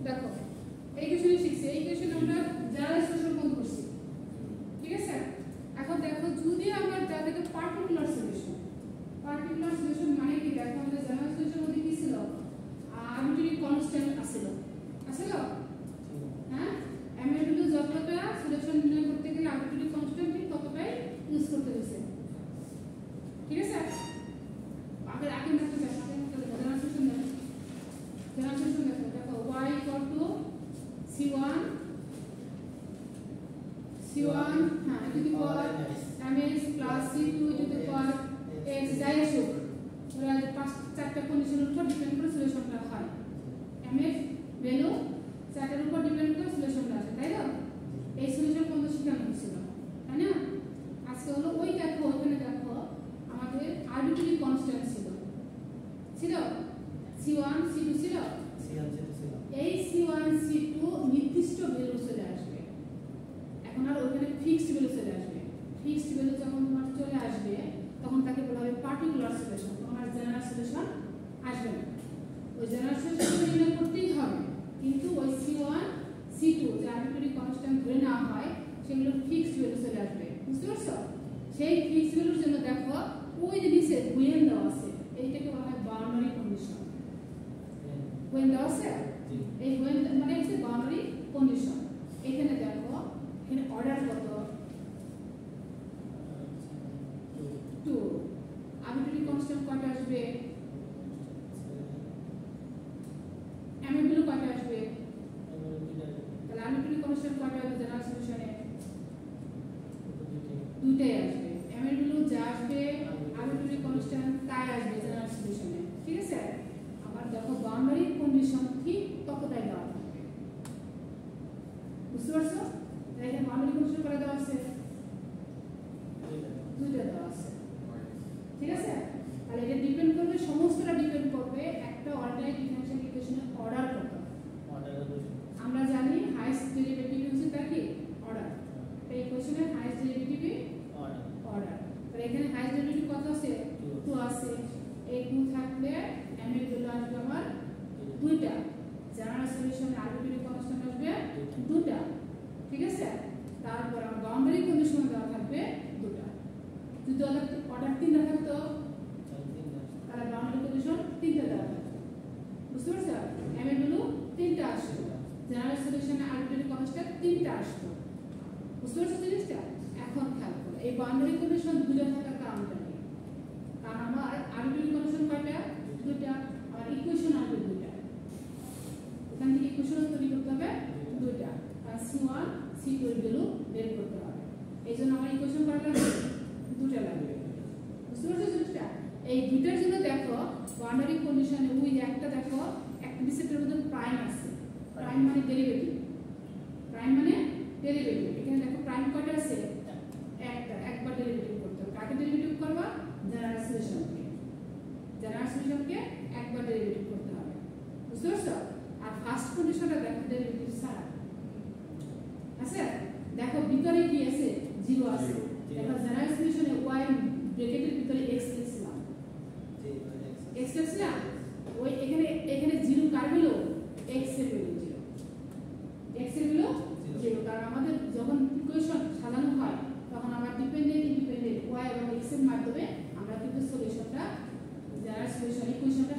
দেখো এই কোশ্চেনে শিখছি, এই কোশ্চেনে আমরা জেনারেল সলিউশন বন্ধ করছি, ঠিক আছে? এখন দেখো যদি আমরা দেখো পার্টিকুলার সলিউশন মানে কি? দেখো আমাদের জেনারেল সলিউশন মধ্যে কি ছিল? আরবিট্রারি কনস্ট্যান্ট আছিল, হ্যাঁ? এমএডব্লিউ যতটা সলিউশন নির্ণয় করতে গেলে আরবিট্রারি কনস্ট্যান্ট ততটাই ইউজ করতে হয়েছে, ঠিক আছে? আগে দেখো জেনারেল সলিউশন দেখো y equal to c1 হ্যাঁ যদি পাওয়ার ms plus c2 যদি পাওয়ার x যাই আসুক, ওরা চারটা কন্ডিশনের উপর ডিপেন্ড করে সলিউশনটা হয়। ms ভ্যালু চারটার উপর ডিপেন্ড করে সলিউশনটা আসে, তাই না? এই সলিউশন কোন শেখানো হয়েছিল, তাই না? আজকে হলো ওই দেখো ওখানে দেখো আমাদের আরবিট্রারি কনস্ট্যান্ট ছিল c1 c2 ছিল, এই c1 c2 নির্দিষ্ট ভ্যালু চলে আসবে। এখন আর ওখানে ফিক্সড ভ্যালু চলে আসবে। ফিক্সড ভ্যালু যখন তোমার চলে আসবে তখন তাকে বলা হবে পার্টিকুলার সলিউশন, তোমার জেনারেল সলিউশন আসবে না। ওই জেনারেল সলিউশন নির্ণয় করতেই হবে, কিন্তু ওই c1 c2 যে আরবিট্রারি কনস্ট্যান্ট ধরে নেওয়া হয় সেগুলো ফিক্সড ভ্যালু চলে আসবে, বুঝতে পারছো? সেই ফিক্সড ভ্যালুর জন্য দেখো ওই যে নিচে গুয়েন দেওয়া আছে, এইটাকে বলা হয় বাউন্ডারি কন্ডিশন। গুয়েন দেওয়া আছে, এই গুয়েন মানে হচ্ছে বাউন্ডারি কন্ডিশন। এখানে দেখো এখানে অর্ডার কত? 2। আরবিট্রারি কনস্ট্যান্ট কয়টা আসবে? এমএডব্লিউ কয়টা আসবে? তাহলে আরবিট্রারি কনস্ট্যান্ট কয়টা হবে জেনারেল সলিউশনে? দুইটাই আসবে। এমএডব্লিউ যা আসবে আরবিট্রারি কনস্ট্যান্ট তাই আসবে জেনারেল সলিউশনে, ঠিক আছে? আবার দেখো বাউন্ডারি কন্ডিশন ঠিক ততটাই দেওয়া থাকবে, বুঝতে পারছো? এখানে বাউন্ডারি কন্ডিশন করে দেওয়া আছে, দুইটা দেওয়া আছে, ঠিক আছে? তাহলে এটা ডিপেন্ড করবে, সমস্তটা ডিপেন্ড করবে একটা অর্ডিনারি ডিফারেনশিয়াল ইকুয়েশনের অর্ডার কত। আমরা জানি হাইয়েস্ট ডেরিভেটিভ হচ্ছে তার কি অর্ডার, এই ইকুয়েশনের হাইয়েস্ট ডেরিভেটিভ অর্ডার। তাহলে এখানে হাইয়েস্ট ডেরিভেটিভ কত আছে? 2 আছে। এই 2 থাকলে m এর ভ্যালু আসবে আমার দুইটা, জেনারেল সলিউশনে আরবিট্রারি কনস্ট্যান্ট আসবে দুইটা, ঠিক আছে? তারপর আমার বাউন্ডারি কন্ডিশন দেওয়া থাকবে দুটো। যদি অর্ডার 3টা থাকতো তাহলে বাউন্ডারি কন্ডিশন 3টা দেওয়া থাকতো, বুঝতে পারছো? m এর ভ্যালু 3টা আসতো, জেনারেল সলিউশনে আরবিট্রারি কনস্ট্যান্ট 3টা আসতো, বুঝতে পারছো জিনিসটা? এখন খেয়াল করো এই বাউন্ডারি কন্ডিশন দুটো থাকার কারণটা কি? কারণ আমার আরবিট্রারি কন্ডিশন কয়টা? দুটো। আর ইকুয়েশন আসবে দুটো, এখান থেকে ইকুয়েশন তৈরি করতে হবে দুটো, আর c1 c2 এর ভ্যালু বের করতে হবে। এই জন্য আমার ইকুয়েশন কয়টা লাগবে? দুটো লাগবে, বুঝতে পারছো জিনিসটা? এই দুটোর জন্য দেখো বাউন্ডারি কন্ডিশনে ওই একটা দেখো একটা ডিসেপ্টের মধ্যে প্রাইম আছে, প্রাইম মানে ডেরিভেটিভ, এখানে দেখো প্রাইম কয়টা আছে? একটা, একবার ডেরিভেটিভ করতে হবে। কাকে ডেরিভেটিভ করবা? জেনারেল সলিউশনকে একবার ডেরিভেটিভ করতে হবে, বুঝতে পারছো? আর ফার্স্ট কন্ডিশনটা দেখো ডেরিভেটিভ ছাড়া আছে, দেখো ভিতরে কি আছে? 0 আছে। দেখো জেনারেল সলিউশনে y ব্র্যাকেটের ভিতরে x লিখছিলাম, ওই এখানে 0 কার ভ্যালু? x এর ভ্যালু 0, কারণ আমাদের যখন ইকুয়েশন সাজানো হয় তখন আমরা ডিপেন্ডেন্ট ইন্ডিপেন্ডেন্ট y এবং x এর মাধ্যমে আমরা কিন্তু সলিউশনটা জেনারেল সলিউশন ইকুয়েশনটা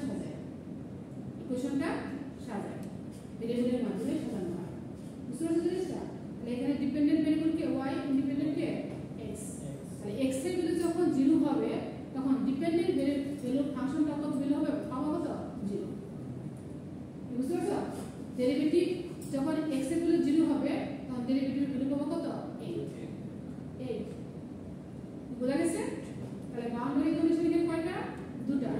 সাজাই, ভেরিয়েবলের মাধ্যমে সাজানো হয়, বুঝতে পারছো জিনিসটা? তাহলে এখানে ডিপেন্ডেন্ট ভেরিয়েবল কে y, ইন্ডিপেন্ডেন্ট কে x। তাহলে x এর ভ্যালু যখন 0 হবে তখন ডিপেন্ডেন্ট ভ্যালুর ফাংশনটা কত ভ্যালু হবে? পাবো কত? 0, বুঝতে পারছো? ডেরিভেটিভ যখন x এর ভ্যালু 0 হবে তখন ডেরিভেটিভের ভ্যালু পাবো কত? 8। বুঝা গেছে? তাহলে বাউন্ডারি কন্ডিশন এর কয়টা? দুটো।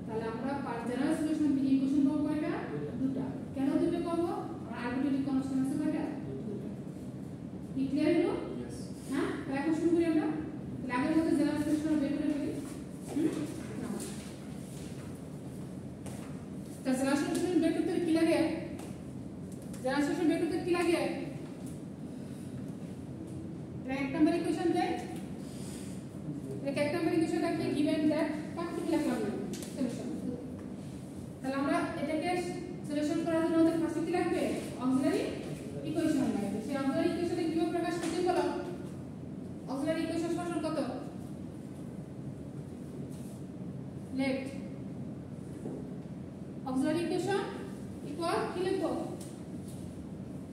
তাহলে আমরা জেনারেল সলিউশন থেকে ইকুয়েশন পাবো কয়টা? দুটো। কেন দুটো পাবো? আমার আরবিট্রারি কনস্ট্যান্ট আছে কয়টা? দুটো। কি ক্লিয়ার হলো? হ্যাঁ, তাহলে এখন শুরু করি আমরা। তাহলে আগের মতো জেনারেল সলিউশন বের করে ফেলি। তাহলে জেনারেল সলিউশন বের করতে কি লাগে? এক নম্বর ইকুয়েশন দেয়, এক নম্বর ইকুয়েশন দেখি গিভেন দ্যাট কাকে কি লিখলাম সলিউশন। তাহলে আমরা এটাকে সলিউশন করার জন্য আমাদের ফার্স্টে কি লাগবে?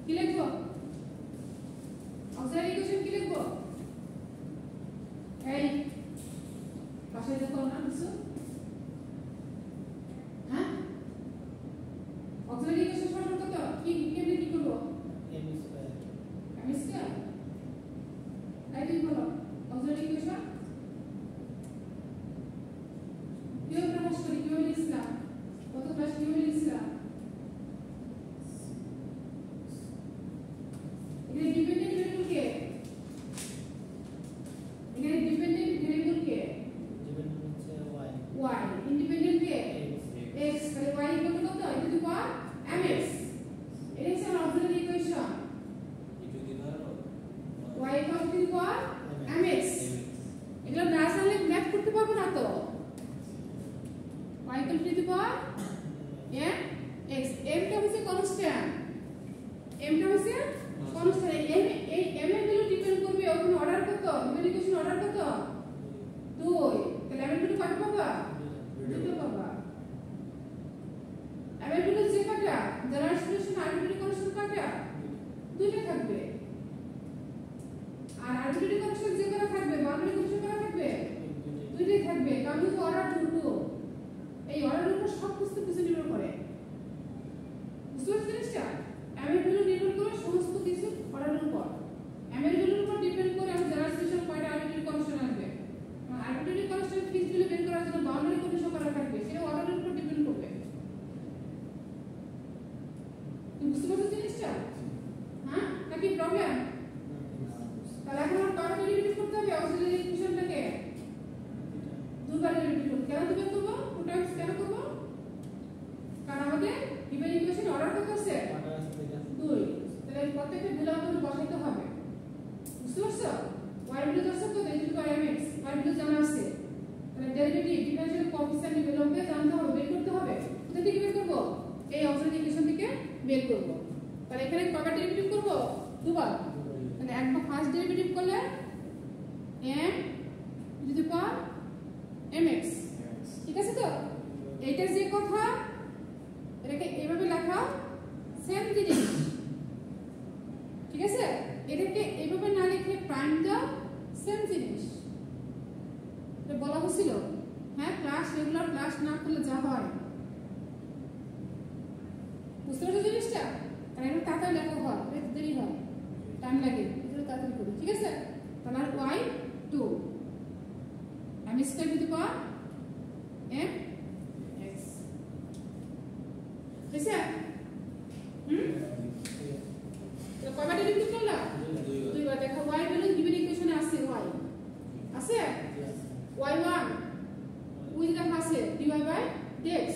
কি লিখবো অক্সিলারি ইকুয়েশন কি লিখবো এই পাশে দেখো না কিছু হ্যাঁ অক্সিলারি ইকুয়েশন সমান কত কি কেমনে কি করব m স্কয়ার তাই তুমি বলো অক্সিলারি ইকুয়েশন কিভাবে প্রকাশ করি কিভাবে লিখলাম কত ক্লাস কিভাবে লিখলাম এখানে ডিপেন্ডেন্ট ভেরিয়েবল কে এখানে ডিপেন্ডেন্ট ভেরিয়েবল কে y ইন্ডিপেন্ডেন্ট কে x তাহলে y কত কত e to the power mx এটা হচ্ছে আমার auxiliary equation y equal to the power mx এগুলো না জানলে ম্যাথ করতে পারবো না তো y equal to the power mx m টা হচ্ছে কনস্ট্যান্ট m টা হচ্ছে কনস্ট্যান্ট এই m এর ভ্যালু ডিপেন্ড করবে ওখানে অর্ডার কত ডিপেন্ড ইকুয়েশন অর্ডার কত 2 তাহলে m এর ভ্যালু কত পাবা 2 পাবা m এর ভ্যালু যে কটা জেনারেল সলিউশন আরবিট্রারি কনস্ট্যান্ট কটা দুইটা থাকবে আর আরবিট্রারি কনস্ট্যান্ট যে কটা থাকবে বাউন্ডারি কনস্ট্যান্ট কটা থাকবে দুইটাই থাকবে কারণ কি অর্ডার 2 এই অর্ডারের উপর সব কিছু নির্ভর করে বুঝতে পারছেন জিনিসটা m এর ভ্যালু নির্ভর করে সমস্ত কিছু অর্ডারের উপর m এর ভ্যালুর উপর ডিপেন্ড করে আমি জেনারেল সলিউশন কয়টা আরবিট্রারি কনস্ট্যান্ট আসবে আরবিট্রারি কনস্ট্যান্ট ফিক্স ভ্যালু বের করার জন্য বাউন্ডারি কন্ডিশন করা থাকবে সেটা অর্ডারের উপর ডিপেন্ড করবে তুমি বুঝতে পারছো জিনিসটা হ্যাঁ নাকি প্রবলেম তাহলে এখন আর কয়টা ডেরিভেটিভ করতে হবে অক্সিলারি ইকুয়েশনটাকে দুবার ডেরিভেটিভ করতে কেন দুবার করব টু টাইমস কেন করব কারণ আমাদের গিভেন ইকুয়েশন অর্ডার কত আছে 2 তাহলে প্রত্যেকটা ভ্যালু আমাদের বসাইতে হবে বুঝতে পারছো y ভ্যালু দর্শক কত e to the power mx y value জানা আছে তাহলে ডেরিভেটিভ ডিফারেনশিয়াল কোএফিসিয়েন্ট ভ্যালুকে জানতে হবে বের করতে হবে কোথা থেকে বের করব এই অক্সিলারি ইকুয়েশন থেকে বের করব তাহলে এখানে কয়বার ডেরিভেটিভ করব দুবার তাহলে একবার ফার্স্ট ডেরিভেটিভ করলে m e to the power mx ঠিক আছে তো এইটা যে কথা এটাকে এইভাবে লেখা সেম জিনিস ঠিক আছে এটাকে এইভাবে না লিখে প্রাইম দাও সেম জিনিস এটা বলা হয়েছিল হ্যাঁ ক্লাস রেগুলার ক্লাস না করলে যা হয় বুঝতে পারছো জিনিসটা কারণ এটা তাড়াতাড়ি লেখা হয় একটু দেরি হয় টাইম লাগে এটা তাড়াতাড়ি করি ঠিক আছে তাহলে আর y 2 m square to the power m x ঠিক আছে তো কয়বার ডেরিভেটিভ করলা দুইবার দেখো y ভ্যালু গিভেন ইকুয়েশনে আছে y আছে y1 ওই যে আছে dy বাই dx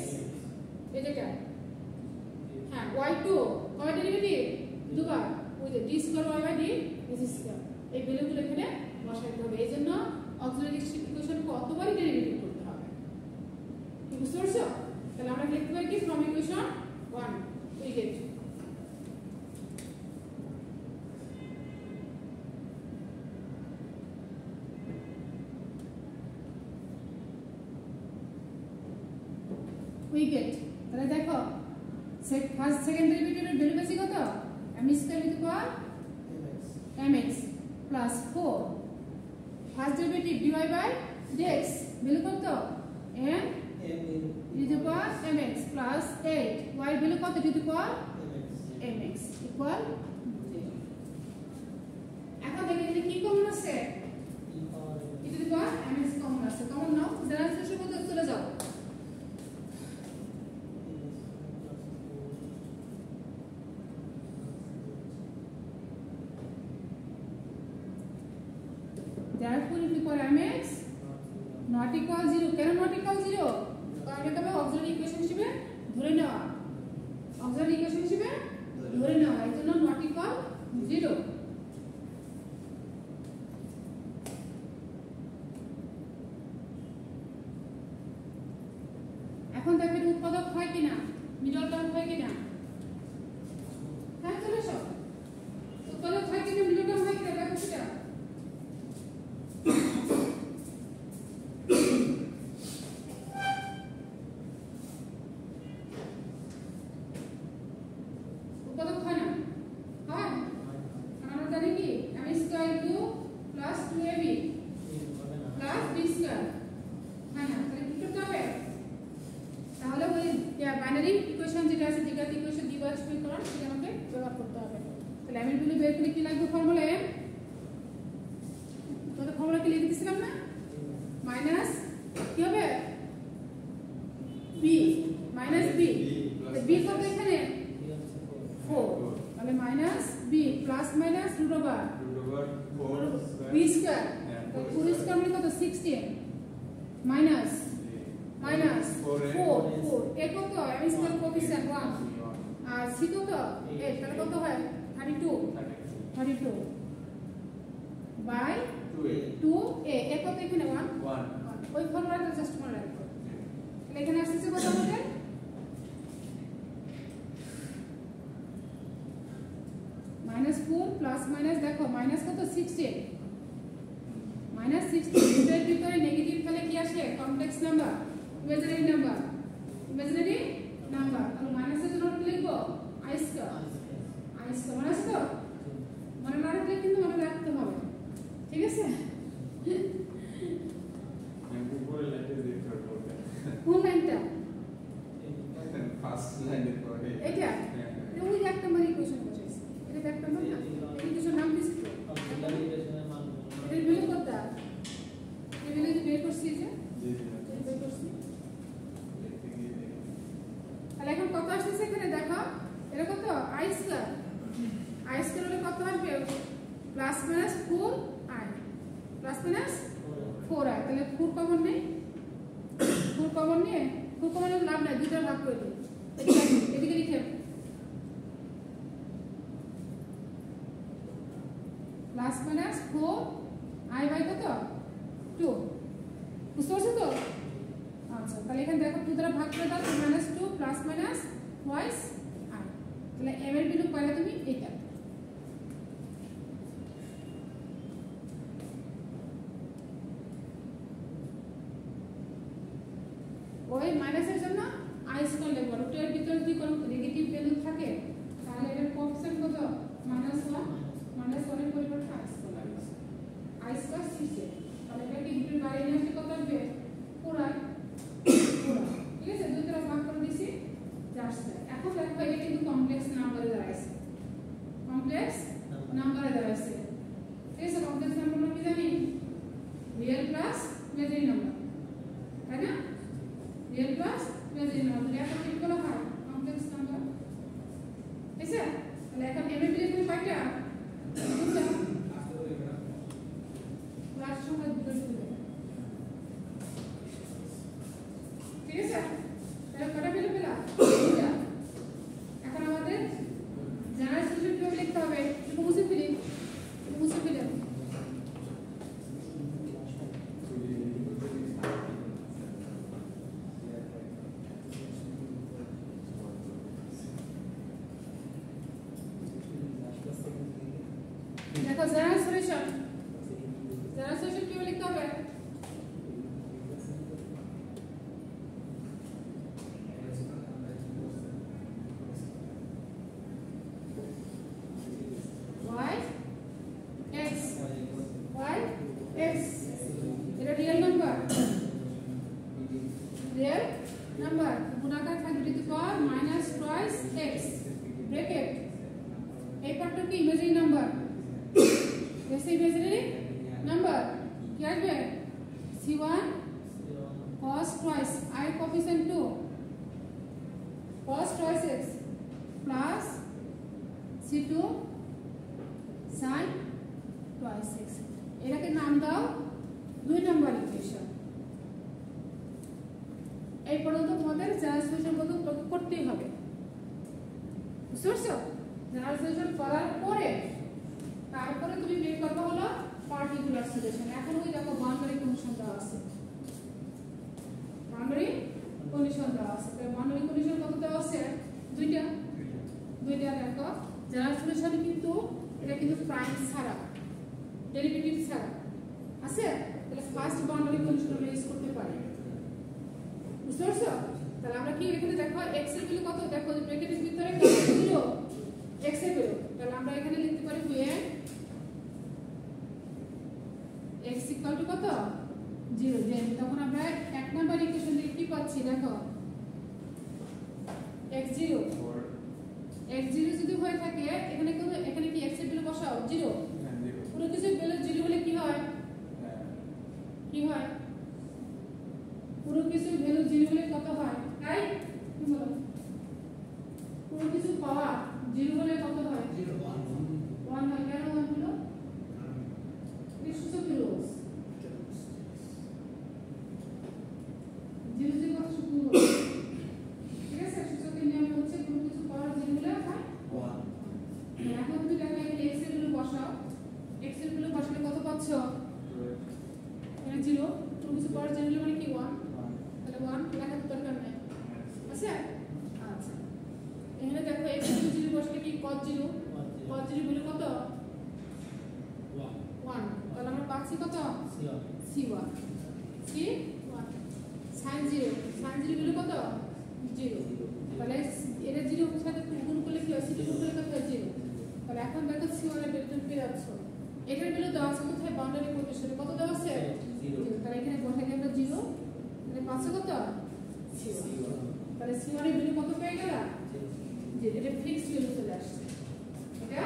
এই যেটা হ্যাঁ y2 কয় ডেরিভেটিভ দুবার ওই যে d square y by d is square এই ভ্যালুগুলো এখানে বসাইতে হবে এইজন্য অক্সিলারি ইকুয়েশন কতবারই ডেরিভেটিভ করতে হবে কি বুঝতে পারছো তাহলে আমরা লিখতে পারি কি ফ্রম ইকুয়েশন 1 উই গেট তাহলে দেখো ফার্স্ট সেকেন্ড ডেরিভেটিভের ভ্যালু বেশি কত m square to the power mx plus 4 first derivative dy by dx value কত m e to the power mx plus 8 y value কত to the power mx equal 0 এখন দেখো এখানে কি কমন আছে e to the power mx common আছে common নাও general solution মধ্যে চলে যাও therefore if you put mx not equal 0 কেন not equal 0 কারণ এটা হবে অক্সিলারি ইকুয়েশন হিসেবে ধরে নেওয়া অক্সিলারি ইকুয়েশন হিসেবে ধরে নেওয়া এজন্য not equal 0 এখন দেখেন উৎপাদক হয় কিনা মিডল টার্ম হয় কিনা হ্যাঁ চলে সব উৎপাদক হয় কিনা মিডল টার্ম হয় কিনা দেখো সেটা করতে হবে। তাহলে m এর ভ্যালু বের করলে কি লাগবে ফর্মুলা m? তো ফর্মুলা কি লিখে দিয়েছিলাম না? মাইনাস কি হবে? b minus b। তো b কত এখানে? 4। তাহলে minus b plus minus root over 4 b square. তো 4 স্কয়ার মানে কত? 16 মাইনাস 4 এ কত? m স্কয়ার কোফিশিয়েন্ট 1 আর c কত? 8। তাহলে কত হয়? 32 বাই 2a এ কত এখানে? 1 ওই ফর্মুলাটা জাস্ট মনে রাখো। তাহলে এখানে আসছে কত আমাদের? -4 প্লাস মাইনাস দেখো মাইনাস কত? 16 -16 এর ভিতরে নেগেটিভ তাহলে কি আসে? Complex number, imaginary number. তাহলে মাইনাসের জন্য কি লিখবো? i স্কয়ার মানে আছে তো? মনে না রাখলে কিন্তু মনে রাখতে হবে, ঠিক আছে? কোন লাইনটা? ফার্স্ট লাইনের পরে এটা ওই যে এক নম্বর ইকুয়েশন বসাইছি। এটা এক নম্বর না, এই ইকুয়েশন নাম দিছি তো এর ভ্যালু কত? এই ভ্যালু যে বের করছি যে বের করছি। তাহলে এখন কত আসছে এখানে দেখো? এটা কত? i স্কয়ার হলে কত আসবে? Plus minus 4i plus minus 4i। তাহলে 4 কমন নেই, 4 কমন নিয়ে 4 কমন নিয়ে লাভ নাই, দুইটা ভাগ করে দিই। এদিকে লিখে প্লাস মাইনাস 4i বাই কত? 2। বুঝতে পারছো তো? আচ্ছা, তাহলে এখানে দেখো 2 দ্বারা ভাগ করে দাও, -2 প্লাস মাইনাস টুয়াইস i। তাহলে m এর ভ্যালু পাইলে তুমি এটা। ওই মাইনাসের জন্য i স্কয়ার লিখব। রুটের ভিতরে যদি কোনো নেগেটিভ ভ্যালু থাকে তাহলে এর কোএফিসিয়েন্ট কত? -1 এর পরিবর্তে i স্কয়ার লাগবে। i square 6। তাহলে এটা কি রুটের বাইরে নিয়ে আসলে কত আসবে? 4i। ঠিক আছে, দুই দ্বারা ভাগ করে দিছি যাচ্ছে। এখন দেখো এটা কিন্তু কমপ্লেক্স নাম্বারে দাঁড়াইছে, ঠিক আছে? কমপ্লেক্স নাম্বার আমরা কি জানি? রিয়েল প্লাস ইমাজিনারি নাম্বার, তাই না? রিয়েল প্লাস ইমাজিনারি নাম্বার এখন কি বলা হয়? কমপ্লেক্স নাম্বার, ঠিক আছে? তাহলে এখন m এর ভ্যালু কয়টা? দুটো। প্লাস সংখ্যা দুটো দিতে, ঠিক আছে? তাহলে কয়টা ভ্যালু পেলাম? দুটো। এখন আমাদের জেনারেল সলিউশন কিভাবে লিখতে হবে? একটু মুছে ফেলি। দেখো জেনারেল সলিউশন কিভাবে লিখতে হবে? y x এটা রিয়েল নাম্বার গুণাকার থাকবে two the power minus twice x bracket. এই পার্টটা কি ইমাজিনারি নাম্বার? বেশি ইমাজিনারি নাম্বার কি আসবে? c1 cos twice i coefficient 2 cos twice x plus c2 sin twice x। এটাকে নাম দাও 2 নম্বর ইকুয়েশন। এই পর্যন্ত তোমাদের জেনারেল সলিউশন করতেই হবে, বুঝতে পারছো? জেনারেল সলিউশন করার পরে তারপরে তুমি বের করবে হলো পার্টিকুলার সলিউশন। এখন ওই দেখো বাউন্ডারি কন্ডিশন দেওয়া আছে, বাউন্ডারি কন্ডিশন কত দেওয়া আছে? দুইটা দেখো। জেনারেল সলিউশন কিন্তু এটা কিন্তু প্রাইম ছাড়া, ডেরিভেটিভ ছাড়া আছে। তাহলে ফার্স্ট বাউন্ডারি কন্ডিশন আমরা ইউজ করতে পারি, বুঝতে পারছো? তাহলে আমরা কি এখানে দেখো x এর ভ্যালু কত? দেখো ব্র্যাকেটের ভিতরে কত ছিল? x এর ভ্যালু। তাহলে আমরা এখানে লিখতে পারি when x ইকুয়াল টু কত? 0। দেন তখন আমরা এক নাম্বার ইকুয়েশন থেকে কি পাচ্ছি দেখো? x0 যদি হয়ে থাকে পাওয়ার 0 হলে কত হয় 1 হয় কেন 1 হলো এই সূচক কি রোজ 0 0 কত সূচক হলো ঠিক আছে সূচকের নিয়ম হচ্ছে কোনো কিছু পাওয়ার 0 হলে হয় 1 এখন তুমি দেখো এখানে x এর ভ্যালু বসাও x এর ভ্যালু বসালে কত পাচ্ছো এখানে 0 কোনো কিছু পাওয়ার 0 হলে মানে কি 1 তাহলে 1 লেখার দরকার নাই আচ্ছা আচ্ছা এখানে দেখো x এর 0 বসালে কি cos 0 ভ্যালু কত 1 তাহলে আমরা পাচ্ছি কত c1 sin 0 ভ্যালু কত 0 তাহলে এর 0 এর সাথে গুণ করলে কি হয় c গুণ করলে কত হয় 0 তাহলে এখন দেখো c1 এর ভ্যালু পেয়ে যাচ্ছ এটার ভ্যালু দেওয়া আছে কোথায় বাউন্ডারি কন্ডিশনে কত দেওয়া আছে 0 তাহলে এখানে বসালে আমরা 0 তাহলে পাচ্ছ কত c1 তাহলে c1 এর ভ্যালু কত পেয়ে গেল যে এটা ফিক্সড ভ্যালু চলে আসছে এটা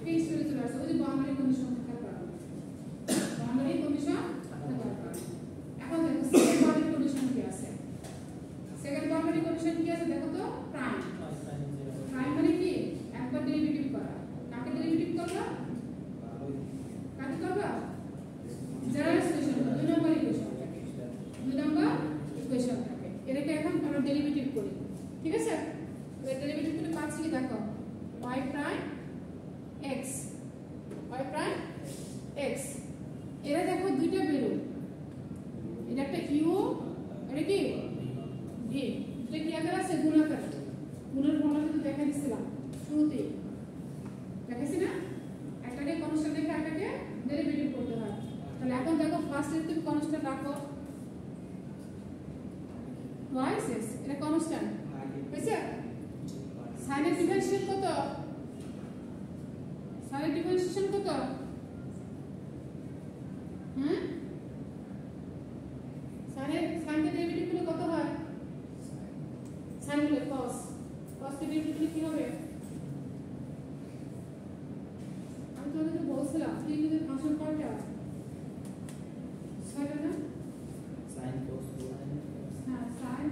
ফিক্সড ভ্যালু চলে আসছে ওই যে বাউন্ডারি কন্ডিশন থাকার কারণে বাউন্ডারি কন্ডিশন থাকার কারণে এখন দেখো সেকেন্ড বাউন্ডারি কন্ডিশন কি আছে সেকেন্ড বাউন্ডারি কন্ডিশন কি আছে দেখো তো প্রাইম মানে কি একবার ডেরিভেটিভ করা কাকে ডেরিভেটিভ করবা কাকে করবা জেনারেল সলিউশন 2 নম্বর ইকুয়েশনটাকে এটাকে এখন আমরা ডেরিভেটিভ করি ঠিক আছে এর ডেরিভেটিভ করে পাচ্ছি কি দেখো y প্রাইম x এরা দেখো দুইটা বেরো এটা একটা u এটা কি v এটা কি আকার আছে গুণাকার গুণের ফর্মুলা তো দেখা দিছিলাম শুরুতেই দেখাইছি না একটাকে কনস্ট্যান্ট রেখে একটাকে ডেরিভেটিভ করতে হয় তাহলে এখন দেখো ফার্স্ট এর তুমি কনস্ট্যান্ট রাখো y x এটা কনস্ট্যান্ট বুঝছো sin এর ডিফারেন্সিয়েশন কত sin এর ডিফারেন্সিয়েশন কত sin এর ডেরিভেটিভ করলে কত হয় sin হলে cos এর ডেরিভেটিভ করলে কি হবে আমি তোমাদের বলছিলাম কি কিন্তু ফাংশন কয়টা ছয়টা না sin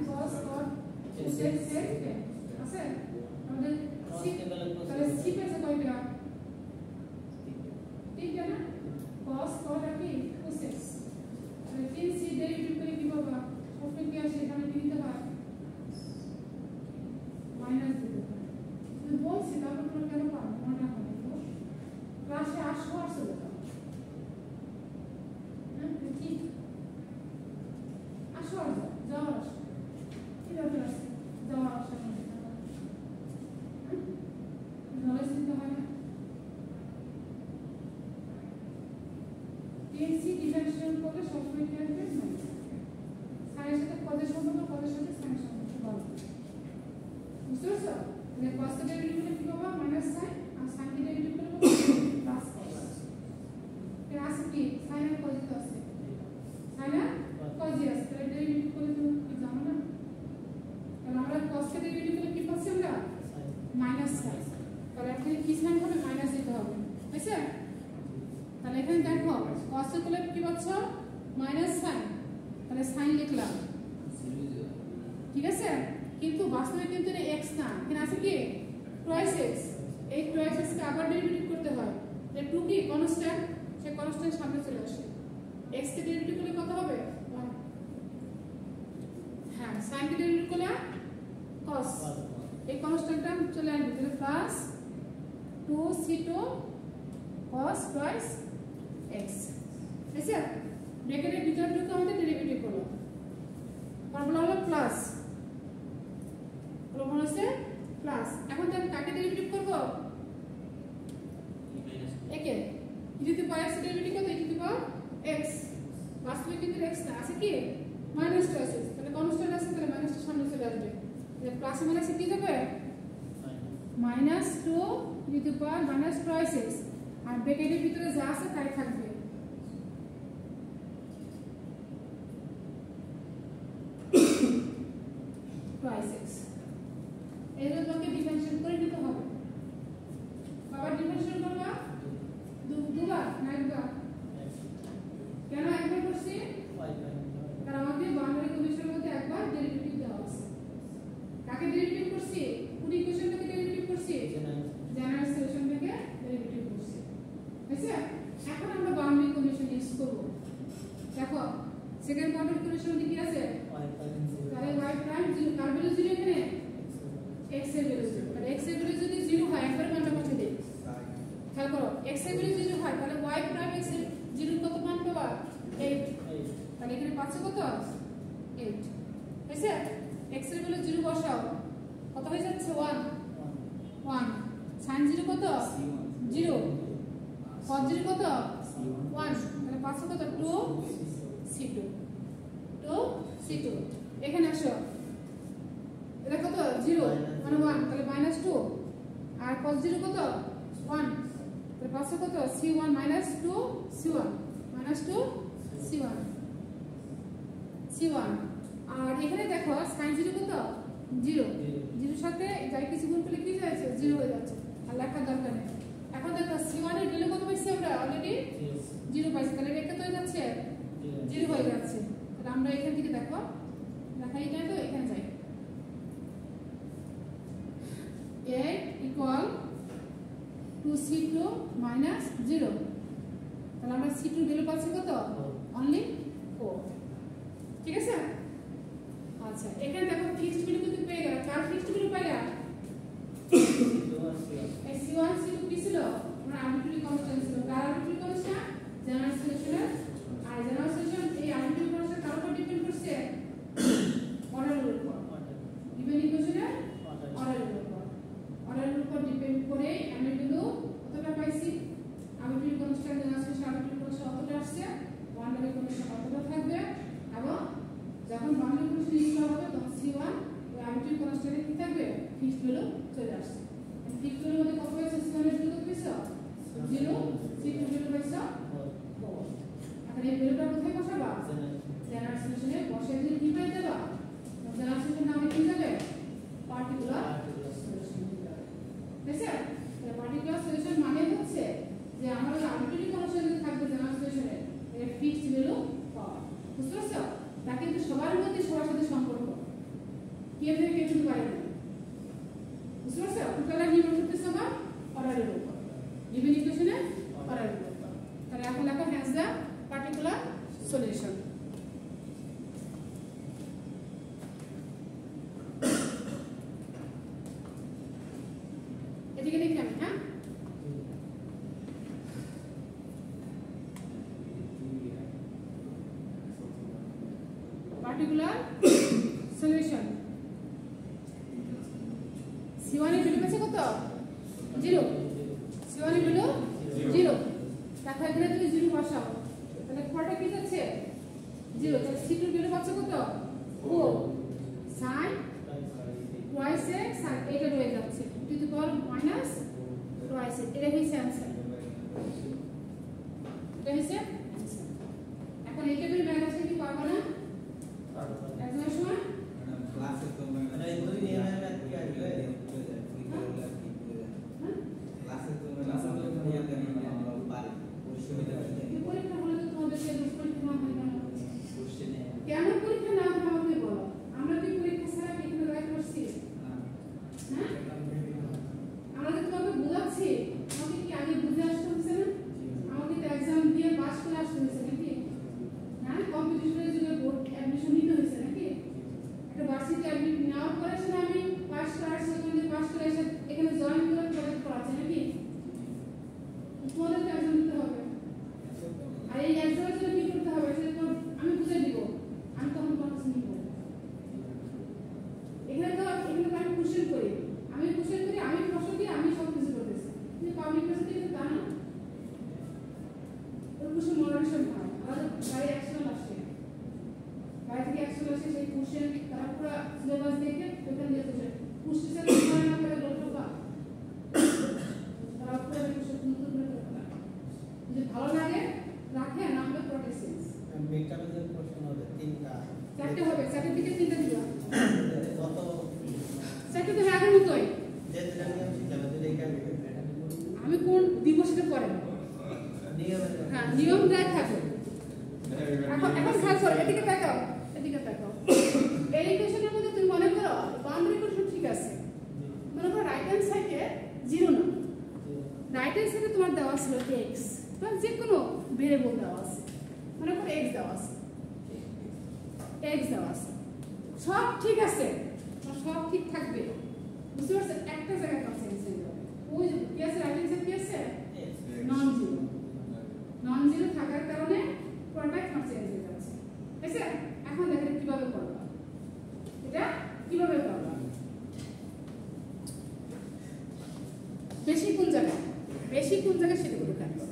cos cot আছে আমাদের তাহলে c পেছে কয়টা তিনটা না cos cot আর কি cos তাহলে 3c ডেরিভেটিভ করে কি পাবা সবটা কি আসে এখানে দিতে হয় মাইনাস দিতে হয় তুমি বলছি তারপর তোমরা কেন পারো মনে হয় তো ক্লাসে আসো আসলে কি আসো যাও আসো কি দরকার আছে যাও আসো নলেজ দিতে হয় না টিএনসি ডিফারেন্সিয়েশন করলে সবসময় কি আসবে সাইনের সাথে পদের সম্পর্ক পদের সাথে সাইনের সম্পর্ক বলো বুঝতে পারছো মানে cos এর ডেরিভেটিভ করলে কি পাবো মাইনাস সাইন আর সাইন এর ডেরিভেটিভ করলে প্লাস cos এর আছে কি সাইন আর cos আছে সাইন আর cos আছে তাহলে ডেরিভেটিভ করলে তুমি কি জানো না তাহলে আমরা cos এর ডেরিভেটিভ করলে কি পাচ্ছি আমরা মাইনাস সাইন তাহলে এখানে কি সাইন হবে মাইনাস দিতে হবে বুঝছো তাহলে এখানে দেখো cos এর করলে কি পাচ্ছ মাইনাস সাইন তাহলে সাইন লিখলাম ঠিক আছে কিন্তু বাস্তবে কিন্তু এটা x না এখানে আছে কি টুয়াইস x এই টুয়াইস x কে আবার ডেরিভেটিভ করতে হয় যে 2 কি কনস্ট্যান্ট সে কনস্ট্যান্ট সামনে চলে আসে x কে ডেরিভেটিভ করলে কত হবে 1 হ্যাঁ sin কে ডেরিভেটিভ করলে cos এই কনস্ট্যান্টটা চলে আসবে তাহলে plus 2c2 cos twice x ঠিক আছে ব্র্যাকেটের ভিতরে ঢুকে আমাদের ডেরিভেটিভ করব ফর্মুলা হলো প্লাস ফর্মুলা আছে প্লাস এখন আমি কাকে ডেরিভেটিভ করব একে e টু পাওয়ার x ডেরিভেটিভ কত e টু পাওয়ার x বাস্তবে কিন্তু x না আছে কি মাইনাস টু আছে তাহলে কনস্ট্যান্ট আছে তাহলে মাইনাসটা সামনে চলে আসবে তাহলে প্লাস মাইনাসে কি যাবে minus 2 e two power minus twice x আর ব্র্যাকেটের ভিতরে যা আছে তাই থাকবে টুয়াইস x এর লোকে ডিফারেন্সিয়েট করে নিতে হবে বাবা ডিফারেন্সিয়েট করবা দুবার না একবার কেন একবার করছি কারণ আমাদের বাউন্ডারি কন্ডিশনের মধ্যে একবার ডেরিভেটিভ দেওয়া আছে কাকে ডেরিভেটিভ করছি পুরো ইকুয়েশনটাকে ডেরিভেটিভ করছি x এর ভ্যালু 0 হয় তাহলে y প্রাইম x এর 0 কত মান পাবা 8 তাহলে এখানে পাচ্ছ কত 8 হইছে x এর ভ্যালু 0 বসাও কত হয়ে যাচ্ছে 1 sin 0 কত 0 cos 0 কত 1 তাহলে পাচ্ছ কত 2c2 এখানে আসো এটা কত 0 মানে 1 তাহলে -2 আর cos 0 কত 1 তাহলে পাচ্ছ কত c1 2c1 c1 আর এখানে দেখো sin 0 কত 0 0 সাথে যাই কিছু গুণ করলে কি যাচ্ছে 0 হয়ে যাচ্ছে আর লেখার দরকার নেই এখন দেখো c1 এর ভ্যালু কত পাইছি আমরা অলরেডি 0 পাইছি তাহলে এটা কত হয়ে যাচ্ছে 0 হয়ে যাচ্ছে তাহলে আমরা এখান থেকে দেখো লেখা এটা তো এখানে যাই a equal to c2 minus 0 তাহলে আমরা c2 এর ভ্যালু পাচ্ছি কত only 4 ঠিক আছে আচ্ছা এখানে দেখো ফিক্সড ভ্যালু কিন্তু পেয়ে গেল কার ফিক্সড ভ্যালু পাইলা এই c1 c2 কি ছিল আমরা আরবিট্রারি কনস্ট্যান্ট ছিল কার আরবিট্রারি কনস্ট্যান্ট জেনারেল সলিউশনের আর জেনারেল সলিউশন এই আরবিট্রারি কনস্ট্যান্ট কার উপর ডিপেন্ড করছে অর্ডারের উপর গিভেন ইকুয়েশনের অর্ডারের উপর ডিপেন্ড করে আমি কিন্তু কতটা পাইছি arbitrary constant general solution arbitrary constant কতটা আসছে বাউন্ডারি কন্ডিশন কতটা থাকবে এবং যখন বাউন্ডারি কন্ডিশন ইউজ করা হবে তখন c1 ওই আরবিট্রারি কনস্ট্যান্টে কি থাকবে ফিক্সড ভ্যালু চলে আসছে ফিক্সড ভ্যালুর মধ্যে কত হয়েছে c1 এর ভ্যালু কত হয়েছে 0 c2 এর ভ্যালু হয়েছে 4 এখন এই ভ্যালুটা কোথায় বসাবা জেনারেল সলিউশনে বসিয়ে দিলে কি পাই দেবা জেনারেল সলিউশন নামে কি যাবে পার্টিকুলার সলিউশন ঠিক আছে তাহলে পার্টিকুলার সলিউশন মানে হচ্ছে যে আমাদের আরবিট্রারি কনস্ট্যান্ট থাকবে জেনারেল সলিউশনে এর ফিক্সড ভ্যালু পাওয়া বুঝতে পারছো তা কিন্তু সবার মধ্যে সবার সাথে সম্পর্ক কে থেকে কে কিন্তু পারে না বুঝতে পারছো টোটাল নির্ভর করতেছে আমার অর্ডারের উপর গিভেন ইকুয়েশনে অর্ডারের উপর তাহলে এখন লেখো হ্যাজ দ্য পার্টিকুলার সলিউশন এদিকে দেখি আমি হ্যাঁ particular solution c1 এর ভ্যালু কত 0 c1 এর ভ্যালু 0 দেখো এখানে তুমি 0 বসাও তাহলে কোয়াটা কি যাচ্ছে 0 তাহলে c2 এর ভ্যালু পাচ্ছ কত 4 sin twice sin এটা রয়ে যাচ্ছে two the power minus twice এটা হইছে आंसर এটা হইছে এখন এই টেবিল ম্যাথে কি পারবো না একদম সময় ক্লাসে তো মানে এই দুই নিয়ে আমরা কি আসলে ক্লাসে তো ক্লাসে তো নিয়ে আমরা পারি পরীক্ষা হলে তো তোমাদের সেই পরীক্ষা না হয় না কোশ্চেনে কেন পরীক্ষা না হয় আমাকে বলো আমরা কি পরীক্ষা ছাড়া এখানে রাইট করছি হ্যাঁ আমরা তো তোমাকে বোঝাচ্ছি আমাকে কি আগে বুঝে আসতে হচ্ছে না আমাকে তো एग्जाम দিয়ে পাস করে আসতে হচ্ছে নাকি হ্যাঁ কম্পিটিশনের জন্য বোর্ড অ্যাডমিশন নিতে হচ্ছে নাকি একটা বার্ষিক অ্যাডমিট নেওয়ার পরে সেটা আমি পাস করার সেকেন্ডে পাস করে এসে এখানে জয়েন করে প্রজেক্ট করাচ্ছি নাকি তোমাদের তো एग्जाम দিতে হবে আর এই एग्जाम এর জন্য কি করতে হবে সেটা তো আমি বুঝিয়ে দিব আমি তখন তোমার কাছে নিব এখানে তো আমি কোশ্চেন করি আমি প্রশ্ন দিই আমি সব কিছু করতেছি কিন্তু পাবলিক প্লেসে কিন্তু তা না ওর কিছু মডারেশন হয় আর গাড়ি অ্যাকশন আসে গাড়ি থেকে অ্যাকশন আসে সেই কোশ্চেন তারা পুরো সিলেবাস দেখে ওখানে দিয়ে দেবে কোশ্চেন করে না করে ডক্টর বা তারা পুরো কোশ্চেন নতুন করে করতে যদি ভালো লাগে রাখে নামটা প্রোটেসেন্স মেটালজিক্যাল প্রশ্ন হবে তিনটা চারটে হবে চারটে থেকে তিনটা দিবা কত চারটে তো আগের মতোই যে যেটা নিয়ম শিখাবে যদি এটা আমি কোন দিবসটা পড়ে নিয়ম হ্যাঁ নিয়ম দেয় থাকে এখন খেয়াল করো এদিকে তাকাও এই ইকুয়েশনের মধ্যে তুমি মনে করো বাউন্ডারি কন্ডিশন ঠিক আছে মনে করো রাইট হ্যান্ড সাইডে 0 না রাইট হ্যান্ড সাইডে তোমার দেওয়া ছিল x তো যে কোনো ভেরিয়েবল দেওয়া আছে মনে করো x দেওয়া আছে সব ঠিক আছে সব ঠিক থাকবে বুঝতে পারছো একটা জায়গায় কনসেন্স হয়ে যাবে ওই যে কি আছে রাইট হ্যান্ড সাইড কি আছে নন বেশি কোন জায়গায় সেটা করে কাটবো।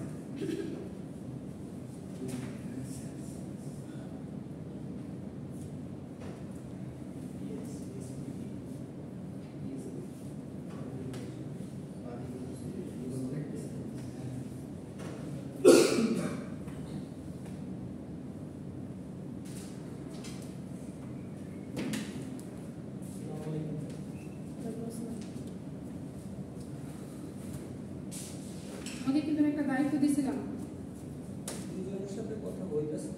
আমাকে কিন্তু একটা দায়িত্ব দিয়েছিলাম। দুজনের সাথে কথা বলতেছে।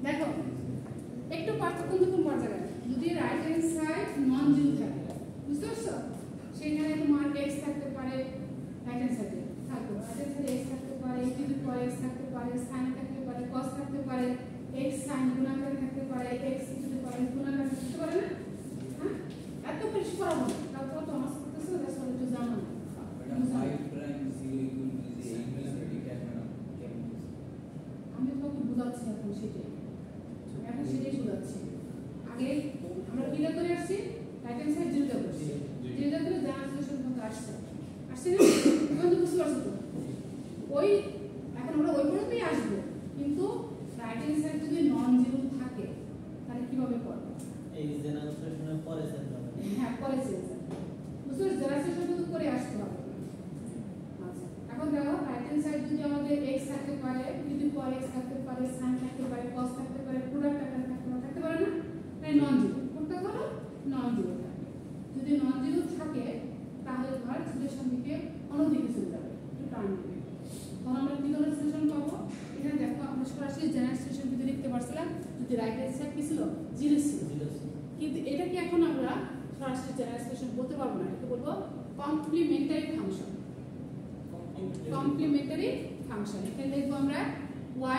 দেখো একটু পার্থক্য কিন্তু তোমার জায়গায় যদি right hand side non zero থাকে, বুঝতে পারছো? সেখানে তোমার x থাকতে পারে, রাইট হ্যান্ড সাইডে থাকবে রাইট হ্যান্ড সাইডে x থাকতে পারে, e to the power x থাকতে পারে, sin থাকতে পারে, cos থাকতে পারে, x sin গুণাকার থাকতে পারে, x e টু দি পাওয়ার গুণাকার থাকতে পারে না? হ্যাঁ, এত বেশি পড়াবো না, তারপর তো আমার করতেছে ওটা সব একটু জানো না। আমি তোমাকে বোঝাচ্ছি এখন সেটাই, এখন সেটাই বোঝাচ্ছি। আগে আমরা কিলা করে আসছি, রাইট হ্যান্ড সাইড জিরোটা করছি, জিরোটা করে ট্রান্সলেশন পর্যন্ত আসছে না? এখন তো বুঝতে পারছো তো? ওই এখন আমরা ওই পর্যন্তই আসবো, কিন্তু রাইট হ্যান্ড সাইড যদি নন জিরো থাকে তাহলে কিভাবে করবো? এই জেনারেশনের পরে সেন্ড হবে। হ্যাঁ, পরে চেঞ্জ বুঝতে পারছো? ট্রান্সলেশন কিন্তু করে আসতে হবে। আচ্ছা, এখন দেখো রাইট হ্যান্ড সাইড যদি আমাদের x থাকতে পারে, e to the power x থাকতে পারে, sin থাকতে পারে, cos থাকতে পারে, প্রোডাক্ট আকারে থাকতে পারে না? তাই নন জিরো কোনটা হলো? নন জিরো থাকে। যদি নন জিরো থাকে তাহলে ধর সিচুয়েশন দিকে অন্যদিকে চলে যাবে, একটু টার্ন দিবে। তখন আমরা কি ধরনের সিচুয়েশন পাবো? এখানে দেখো আমরা সরাসরি জেনারেল সিচুয়েশন ভিতরে দেখতে পারছিলাম যদি রাইট হ্যান্ড সাইড কি ছিল? জিরো ছিল। কিন্তু এটাকে এখন আমরা সরাসরি জেনারেল সিচুয়েশন বলতে পারবো না, এটাকে বলবো কমপ্লিমেন্টারি ফাংশন। কমপ্লিমেন্টারি ফাংশন এখানে দেখবো আমরা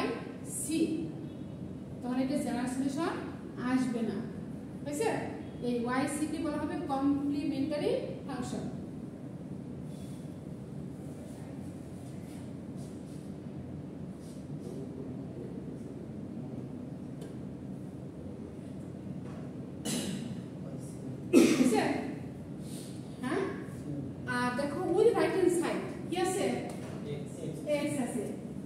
y c, তখন এটা জেনারেল সলিউশন আসবে না, বুঝছে? এই y c কে বলা হবে কমপ্লিমেন্টারি ফাংশন। বুঝছে? হ্যাঁ, আর দেখো ওই রাইট হ্যান্ড সাইড কি আছে? x আছে।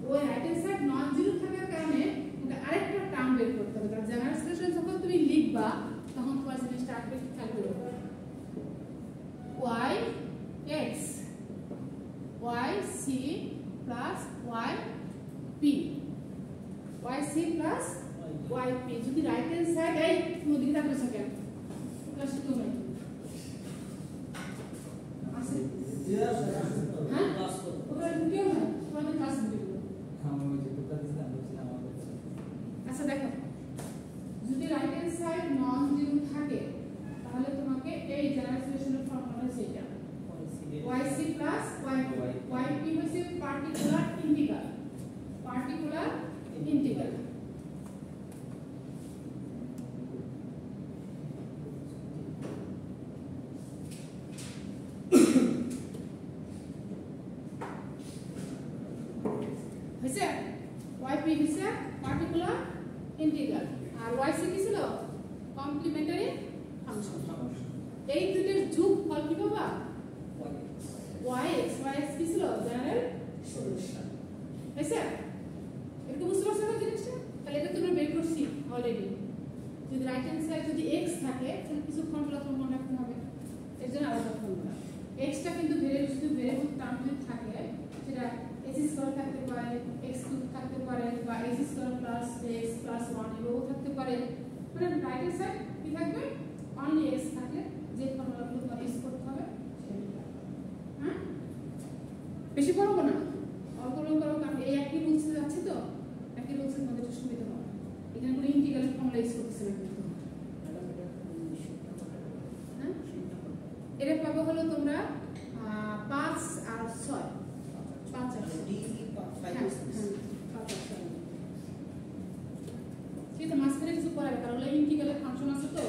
ওই right hand side non zero থাকার কারণে ওকে আরেকটা টার্ম বের করতে হবে। কারণ জেনারেল সলিউশন যখন তুমি লিখবা তখন তোমার জিনিসটা আরেকটু খেয়াল করবে। y x y c plus y p, y c plus y p যদি রাইট হ্যান্ড সাইড এই তুমি দিকে তাকাচ্ছ কেন? ক্লাস তো নাই আছে? হ্যাঁ, ওটা কেউ না, তোমাদের ক্লাস দিতে। আচ্ছা দেখো, যদি right hand side non zero থাকে তাহলে তোমাকে এই জেনারেল সলিউশনের ফর্মুলা সেটা yc প্লাস yp হচ্ছে পার্টিকুলার ইন্টিগ্রাল। পার্টিকুলার ইন্টিগ্রাল হয়েছে? yp হচ্ছে পার্টিকুলার ইন্টিগ্রাল আর yc কি ছিল? Complimentary function. এই দুটোর যোগফল কি পাবা? yx কি ছিল? General solution. হয়েছে? একটু বুঝতে পারছো না জিনিসটা? তাহলে এটা তোমরা বের করছি অলরেডি। যদি রাইট হ্যান্ড সাইড যদি x থাকে তাহলে কিছু ফর্মুলা তোমার মনে রাখতে হবে, এর জন্য আলাদা ফর্মুলা। x টা কিন্তু ভেরিয়েবল টার্ম যদি থাকে সেটা x স্কয়ার থাকতে পারে, x কিউব থাকতে পারে, বা x square plus x plus 1 এরও থাকতে পারে। মানে রাইট হ্যান্ড সাইড কি থাকবে? অনলি x থাকলে যে ফর্মুলাগুলো তোমার ইউজ করতে হবে সেটা। হ্যাঁ, বেশি পড়বো না, অল্প অল্প করো, কারণ এই একই রুলসে যাচ্ছে তো, একই রুলসে তোমাদের একটু সুবিধা হবে। এখানে কোনো ইন্টিগ্রাল ফর্মুলা ইউজ করতেছে না কিন্তু। হ্যাঁ, এটা পাবো হলো তোমরা 5 আর 6, 5 আর 6 কিন্তু মাঝখানে কিছু পড়াবে, কারণ ইন্টিগ্রালের ফাংশন আছে তো,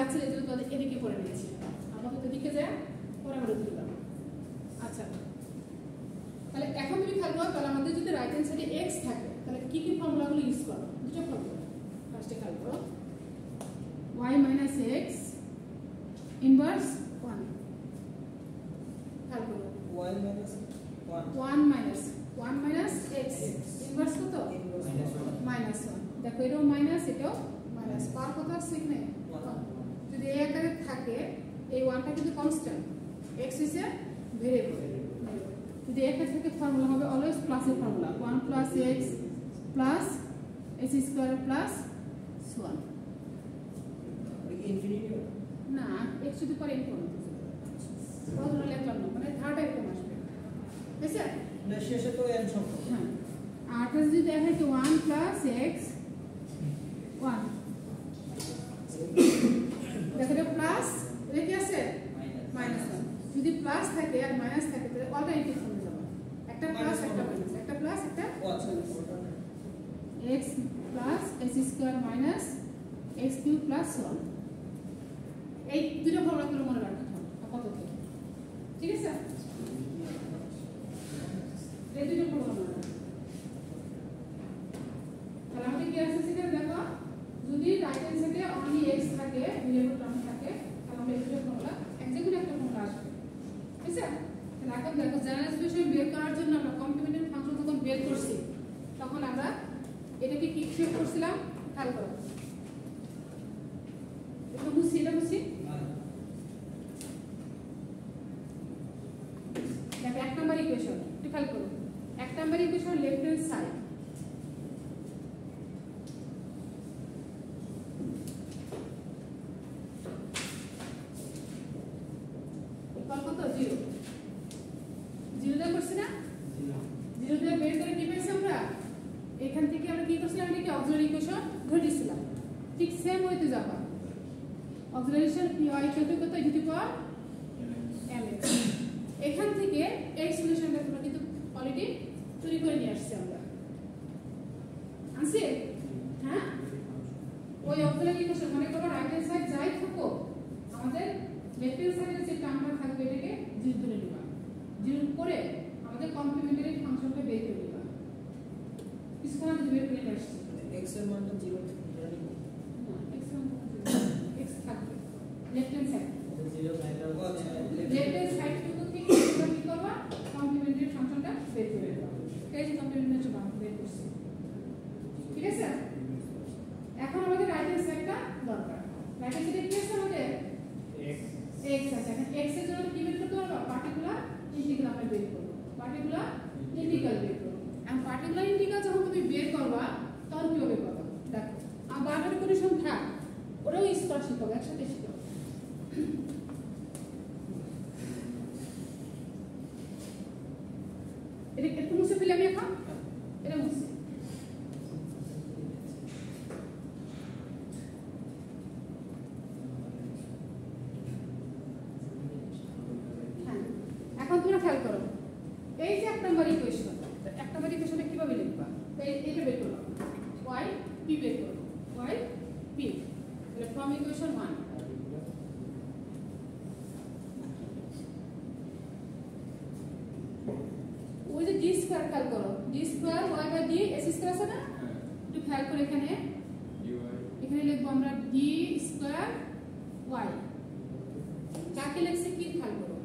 যাচ্ছে এই জন্য তাদের এদিকে করে নিয়েছি আপাতত এদিকে যায় পরে আমরা দিলাম আচ্ছা তাহলে এখন তুমি খেয়াল করো তাহলে আমাদের যদি রাইট হ্যান্ড সাইডে x থাকে তাহলে কি কি ফর্মুলাগুলো ইউজ করো দুটো ফর্মুলা ফার্স্টে খেয়াল করো y minus x ইনভার্স 1 খেয়াল করো y minus 1 minus x inverse কত minus 1 দেখো এটাও মাইনাস এটাও মাইনাস পার কত আছে এখানে যদি এই আকারে থাকে এই 1টা কিন্তু constant x is a variable যদি এখানে থেকে ফর্মুলা হবে অলওয়েজ প্লাসের formula 1 plus x plus s square plus 1 infinity না x যদি পরে ইনফিনিটি প্রথমে লিখলাম না মানে থার্ড এরকম আসবে বুঝছো না শেষে তো n সংখ্যা হ্যাঁ আর যদি দেখে কি 1 plus x 1 দেখো এটা প্লাস এটা কি আছে মাইনাস 1 যদি প্লাস থাকে আর মাইনাস থাকে তাহলে অল্টারনেটিভ হয়ে যাবে একটা প্লাস একটা মাইনাস একটা প্লাস একটা x plus s square minus x cube plus 1 এই দুটো ফর্মুলা করে মনে রাখতে হবে আপাতত ঠিক আছে এই দুটো ফর্মুলা মনে রাখতে তাহলে আমাদের কি আছে সেখানে দেখো যদি রাইট হ্যান্ড সাইডে অনলি x থাকে ভেরিয়েবল টার্ম থাকে তাহলে আমরা এই দুটো ফর্মুলা একজাক্টলি একটা ফর্মুলা আসবে ঠিক আছে তাহলে এখন দেখো জেনারেল এক্সপ্রেশন বের করার জন্য আমরা কমপ্লিমেন্টারি ফাংশন যখন বের করছি তখন আমরা এটাকে কি হিসাব করছিলাম খেয়াল করো এটা বুঝছি দেখো এক নাম্বার ইকুয়েশন একটু খেয়াল করো এক number equation left hand side equal কত 0 দিয়ে করছি না 0 দিয়ে বের করে কি পাইছি আমরা এখান থেকে আমরা কি করছিলাম এটাকে অক্সিলারি ইকুয়েশন ধরে দিছিলাম ঠিক সেম হইতে যাবা অক্সিলারিশন p y কত e টু পাওয়ার mx এখান থেকে এই সলিউশনটা তোমরা কিন্তু অলরেডি তৈরি করে নিয়ে আসছে আমরা আছে হ্যাঁ ওই অক্সিলারি ইকুয়েশন মানে তোমার রাইট হ্যান্ড সাইড যাই থাকো আমাদের লেফট হ্যান্ড সাইডে যে টার্মটা থাকবে এটাকে জিরো ধরে নিবা জিরো করে আমাদের কমপ্লিমেন্টারি ফাংশনটা বের করে নিবা কিছুক্ষণ আগে বের করে নিয়ে আসছি x এর মানটা 0 থেকে ধরে নিব না x এর মান x থাকবে left hand side left hand side থেকে তোমরা কি করবা কমপ্লিমেন্টারি ফাংশনটা বের করে দেবা এই যে কমপ্লিমেন্টারি ফাংশন বের করছি ঠিক আছে এখন আমাদের রাইট হ্যান্ড সাইডটা দরকার রাইট হ্যান্ড সাইডে কি আছে আমাদের x আছে এখন x এর জন্য কি বের করতে হবে পার্টিকুলার ইন্টিগ্রাল আমরা বের করব পার্টিকুলার ইন্টিগ্রাল বের করব এখন পার্টিকুলার ইন্টিগ্রাল যখন তুমি বের করবা তখন কিভাবে করবা দেখো আর বারবার কন্ডিশন থাক ওরাও স্পর্শিক হবে একসাথে শিখো এটা একটু মুছে ফেলে আমি এখন এটা মুছে এখন তোমরা খেয়াল করো এই যে এক নম্বর ইকুয়েশন এক নম্বর ইকুয়েশনে কিভাবে লিখবা এইটা বের করলাম y p বের করব y p তাহলে ফ্রম ইকুয়েশন 1 ওই যে d স্কয়ার খেয়াল করো d square y by d s square আছে না একটু খেয়াল করে এখানে লিখবো আমরা d স্কয়ার y কাকে লিখছি কি খেয়াল করো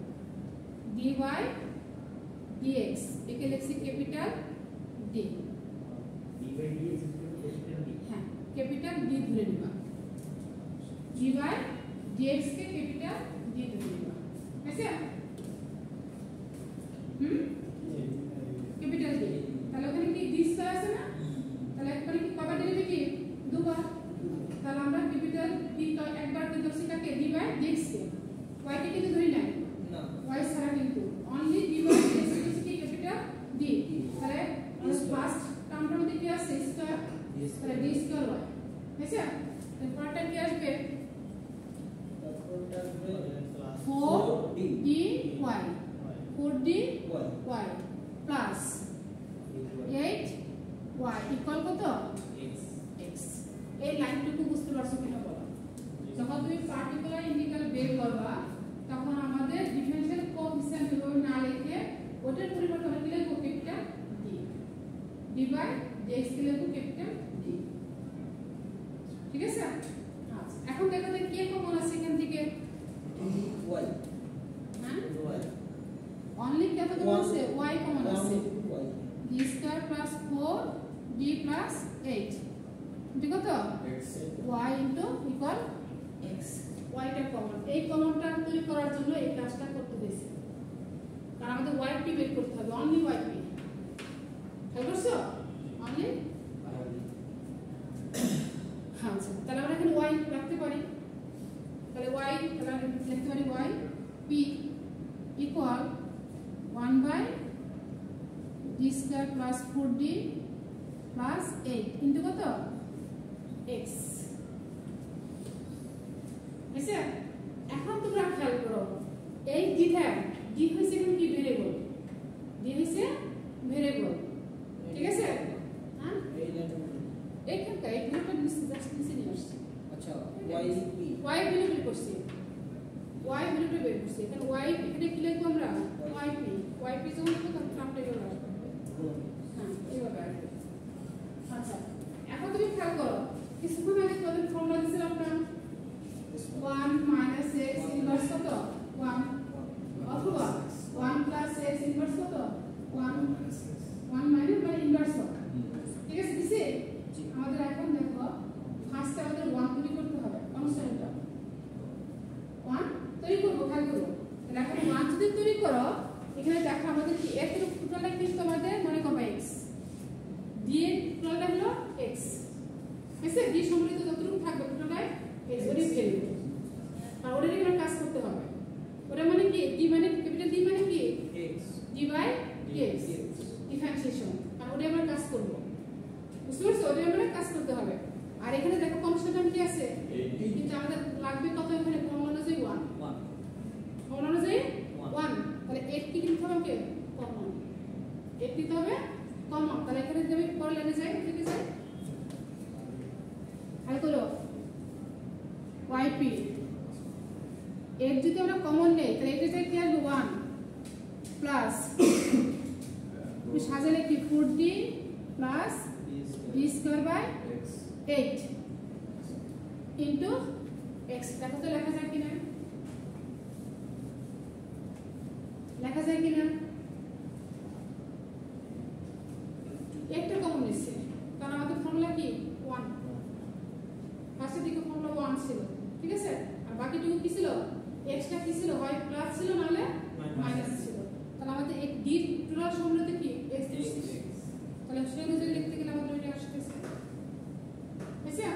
dy dx একে লিখছি ক্যাপিটাল d হ্যাঁ ক্যাপিটাল d ধরে নিবা dy dx কে ক্যাপিটাল d ধরে নিবা আছে ক্যাপিটাল d তাহলে ওখানে কি d স্কয়ার আছে না তাহলে একবার কি কবার ডেরিভেটিভ দুবার তাহলে আমরা ক্যাপিটাল d তো একবার কি ধরছি কাকে dy dx কে y কে কিন্তু ধরি নাই না y ছাড়া কিন্তু অনলি dy dx কি ক্যাপিটাল d তাহলে ফার্স্ট টার্মটার মধ্যে কি আছে স্কয়ার তাহলে d স্কয়ার y আছে তাহলে পরেরটা কি আসবে 4d y 4d y plus 8 y equal কত x এই লাইনটুকু বুঝতে পারছো কিনা বলো যখন তুমি পার্টিকুলার ইন্টিগ্রাল বের করবা তখন আমাদের ডিফারেনশিয়াল কোএফিসিয়েন্ট এভাবে না লিখে ওটার পরিবর্তে আমরা কি লিখব capital D D by dx কে লিখব ক্যাপিটাল ডি। ঠিক আছে? আচ্ছা এখন দেখো তো কি কমন আছে এখান থেকে ওয়াই হ্যাঁ ওয়াই অনলি কত কমন আছে y কমন আছে y d square plus 4 d plus 8 ঠিক আছে y ইকুয়াল x y টা কমন এই কমনটা তৈরি করার জন্য এই কাজটা করতে হয়েছে কারণ আমাদের y টি বের করতে হবে অনলি y টি খেয়াল করছো অনলি আচ্ছা তাহলে আমরা এখানে y রাখতে পারি তাহলে y তাহলে লিখতে পারি y p equal 1 by d square plus 4d plus 8 into কত x বুঝছো এখন তোমরা খেয়াল করো এই ডিটা ডি হইছে এখন কি ভেরিয়েবল ডি হইছে ভেরিয়েবল ঠিক আছে হ্যাঁ এই লেটার এইখানটা এই ভেরিয়েবল নিচে নিয়ে আসছে আচ্ছা ওয়াই পি y ভ্যালু বের করছি y ভ্যালুটা বের করছি এখানে y এখানে কি লিখবো আমরা yp যখন লিখবো তখন ট্রামটা এভাবে আসবে হ্যাঁ এইভাবে আসবে আচ্ছা এখন তুমি খেয়াল করো কিছুক্ষণ আগে তোমাদের ফর্মুলা দিয়েছিলাম না 1 মাইনাস x ইনভার্স কত 1 অথবা 1 প্লাস x ইনভার্স কত 1 মাইনাস মানে ইনভার্স কত ঠিক আছে দিছি আমাদের এখন দেখো ফার্স্টে আমাদের 1 তৈরি করতে হবে কনস্ট্যান্টটা 1 তৈরি করব খেয়াল করো তাহলে এখন 1 যদি তৈরি করো এখানে দেখো আমাদের কি এর টোটালটা কিন্তু আমাদের মনে করো x d এর টোটালটা হলো x এসে d সম্মিলিত যতটুকু থাকবে টোটালটা x ওরই ভ্যালু আর ওরই আমরা কাজ করতে হবে ওটা মানে কি d মানে ক্যাপিটাল d মানে কি x d by dx differentiation আর ওটা আমরা কাজ করব বুঝতে পারছো ওটা আমরা কাজ করতে হবে আর এখানে দেখো কনস্ট্যান্ট কি আছে কিন্তু আমাদের লাগবে কত এখানে ফর্মুলা অনুযায়ী 1 ফর্মুলা অনুযায়ী 1 তাহলে 8 কি লিখতে হবে আমাকে কমন 8 দিতে হবে কমন তাহলে এখানে যাবে পরে লাইনে যাই ঠিক আছে আর করো yp 8 যদি আমরা কমন নেই তাহলে এটা থেকে কি আসবে 1 প্লাস তুমি সাজালে কি 4d plus d square by 8 into x দেখো তো লেখা যায় কিনা লেখা যায় কিনা একটা কমন নিচ্ছে কারণ আমাদের ফর্মুলা কি 1 ফার্স্টের দিকে ফর্মুলা 1 ছিল ঠিক আছে আর বাকিটুকু কি ছিল x টা কি ছিল হয় প্লাস ছিল নালে মাইনাস ছিল তাহলে আমাদের এই d টোটাল সম্মিলিত কি x তাহলে সেই অনুযায়ী লিখতে গেলে আমাদের এটা আসতেছে বুঝছো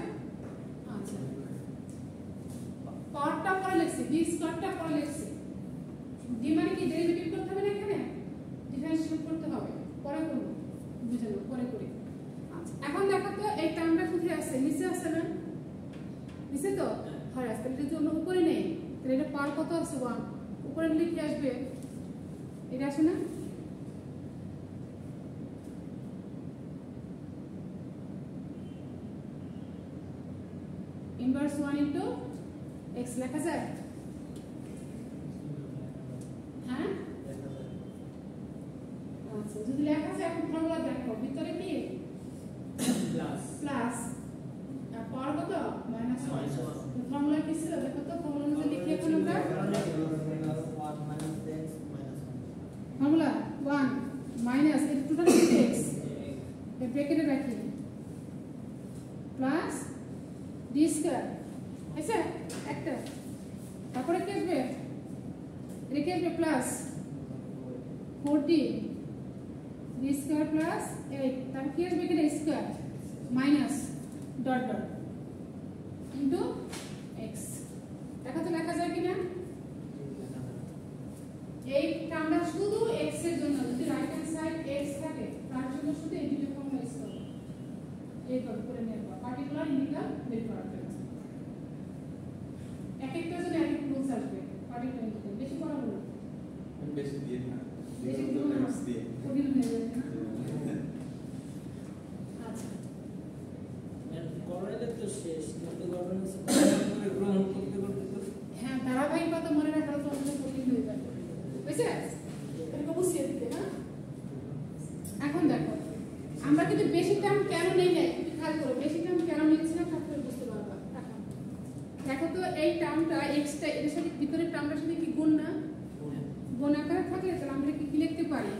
আচ্ছা পাওয়ারটা পরে লিখছি d স্কয়ারটা পরে লিখছি d মানে কি ডেরিভেটিভ করতে হবে না এখানে ডিফারেন্সিয়েট করতে হবে পরে করব বুঝে নাও পরে করি আচ্ছা এখন দেখো তো এই টার্মটা কোথায় আছে নিচে আছে না নিচে তো হয় আছে তাহলে যদি উপরে নেই তাহলে এটা পাওয়ার কত আছে 1 উপরে নিলে কি আসবে এটা আসে না ইনভার্স 1 ইনটু x লেখা যায় হ্যাঁ আচ্ছা যদি লেখা যায় এখন ফর্মুলা দেখো ভিতরে কি প্লাস আর পাওয়ার কত মাইনাস 1 ফর্মুলা কি ছিল দেখো তো ফর্মুলা অনুযায়ী লিখি এখন আমরা ফর্মুলা 1 মাইনাস এর টোটাল x এর ব্র্যাকেটে রাখি প্লাস d স্কয়ার আচ্ছা একটা তারপরে কি আসবে রেখে আসবে plus 4d d square plus 8 তারপর কি আসবে এখানে square minus dot dot into x দেখো তো লেখা যায় কিনা এই টার্মটা শুধু x এর জন্য যদি রাইট হ্যান্ড সাইড x থাকে তার জন্য শুধু এই দুটো ফর্মুলা ইউজ করব এই করে নেব পার্টিকুলার ইন্টিগ্রাল বের করার জন্য এক একটা জন্য এক এক রুলস আসবে পার্টিকুলার ইন্টিগ্রাল বেশি পড়াবো না বেশি দিয়ে না বেশি দিয়ে না দিয়ে কঠিন হয়ে যাবে না আচ্ছা এর করলে তো শেষ কিন্তু গভর্নেন্স গ্রহণ করতে করতে হ্যাঁ ধারাবাহিকতা মনে রাখা তো অনেক কঠিন হয়ে যাবে বুঝছে এরকম বুঝিয়ে দিতে না এখন দেখো আমরা কিন্তু বেশি টার্ম কেন নেই নাই একটু খেয়াল করো বেশি টার্ম কেন নিচ্ছি না সব করে বুঝতে পারবা এখন দেখো তো এই টার্মটা এক্সটা এর সাথে ভিতরের টার্মটার সাথে কি গুণ না গুণ আকারে থাকে তাহলে আমরা কি লিখতে পারি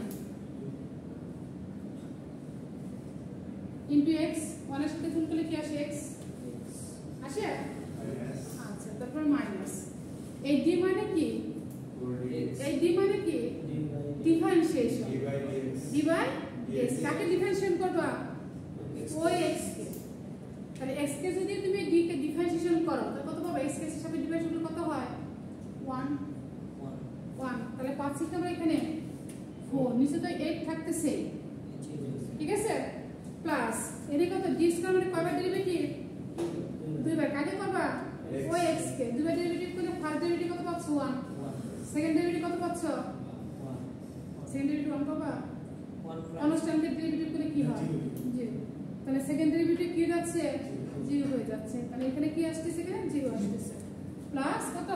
ইনটু এক্স ওয়ানের সাথে গুণ করলে কি আসে এক্স আসে আচ্ছা তারপর মাইনাস এই ডি মানে কি এই ডি মানে কি ডিফারেন্সিয়েশন ডি বাই এক্স কাকে ডিফারেন্সিয়েট করবা ওই এক্স কে তাহলে এক্স কে যদি তুমি ডি কে ডিফারেন্সিয়েশন করো তাহলে কত পাবে এক্স এর সাথে ডিফারেন্সিয়েশন কত হয় 1 তাহলে পাচ্ছি তো আমরা এখানে 4 নিচে তো 8 থাকতেছে ঠিক আছে প্লাস এর কত ডি স্কয়ার মানে কয়বার ডেরিভেটিভ দুইবার কাকে করবা ওই এক্স কে দুইবার ডেরিভেটিভ করলে ফার্স্ট ডেরিভেটিভ কত পাচ্ছ 1 সেকেন্ড ডেরিভেটিভ কত পাচ্ছ সেকেন্ড ডেরিভেটিভ 1 পাবা কনস্ট্যান্টের ডেরিভেটিভ করলে কি হয় 0 তাহলে সেকেন্ড ডেরিভেটিভ কি যাচ্ছে 0 হয়ে যাচ্ছে তাহলে এখানে কি আসছে এখানে 0 আসছে প্লাস কত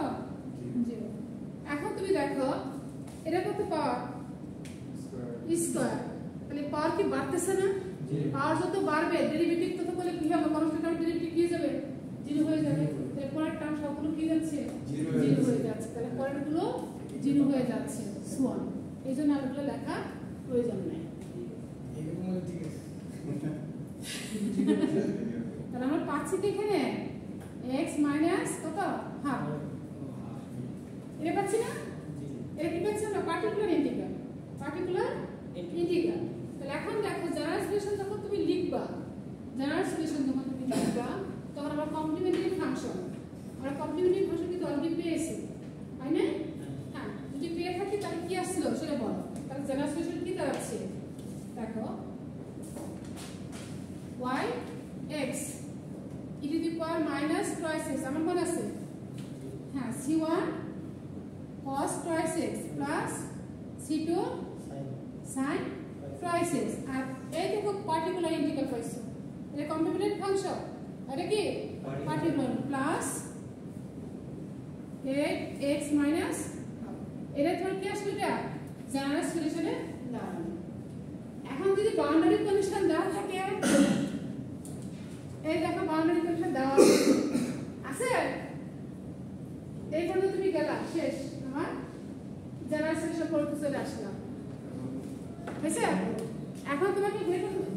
0 এখন তুমি দেখো এটা কত পাওয়ার স্কয়ার তাহলে পাওয়ার কি বাড়তেছে না পাওয়ার যত বাড়বে ডেরিভেটিভ তত বলে কি হবে কনস্ট্যান্ট ডেরিভেটিভ কি যাবে 0 হয়ে যাবে তাহলে পরের টার্ম সবগুলো কি যাচ্ছে 0 হয়ে যাচ্ছে তাহলে পরেরগুলো 0 হয়ে যাচ্ছে সমান এইজন্য আরেকগুলো লেখা প্রয়োজন নেই তাহলে আমরা পাচ্ছি কি এখানে x মাইনাস কত হাফ এটা পাচ্ছি না এটা কি পাচ্ছি না পার্টিকুলার ইন্টিগ্রাল তাহলে এখন দেখো জেনারেল সলিউশন যখন তুমি লিখবা তখন আমরা কমপ্লিমেন্টারি ফাংশন কিন্তু অলরেডি পেয়েছি তাই না হ্যাঁ যদি পেয়ে থাকি তাহলে কি আসছিল সেটা বলো তাহলে জেনারেল সলিউশন কি দাঁড়াচ্ছে দেখো y x e to the power minus twice x আমার মনে আছে হ্যাঁ c1 cos twice x plus c2 sin twice x আর এই দেখো পার্টিকুলার ইন্টিগ্রাল পাইছো এটা কমপ্লিমেন্টারি ফাংশন এটা কি পার্টিকুলার প্লাস 8x minus এটা তোমার কি আসলে এটা জেনারেল সলিউশনে দাঁড়ানো এখন যদি বাউন্ডারি কন্ডিশন দেওয়া থাকে এই দেখো বাউন্ডারি কন্ডিশন দেওয়া আছে এই পর্যন্ত তুমি গেলা শেষ আমার জেনারেল সলিউশন করতে চলে আসলাম বুঝছো এখন তোমাকে বের করতে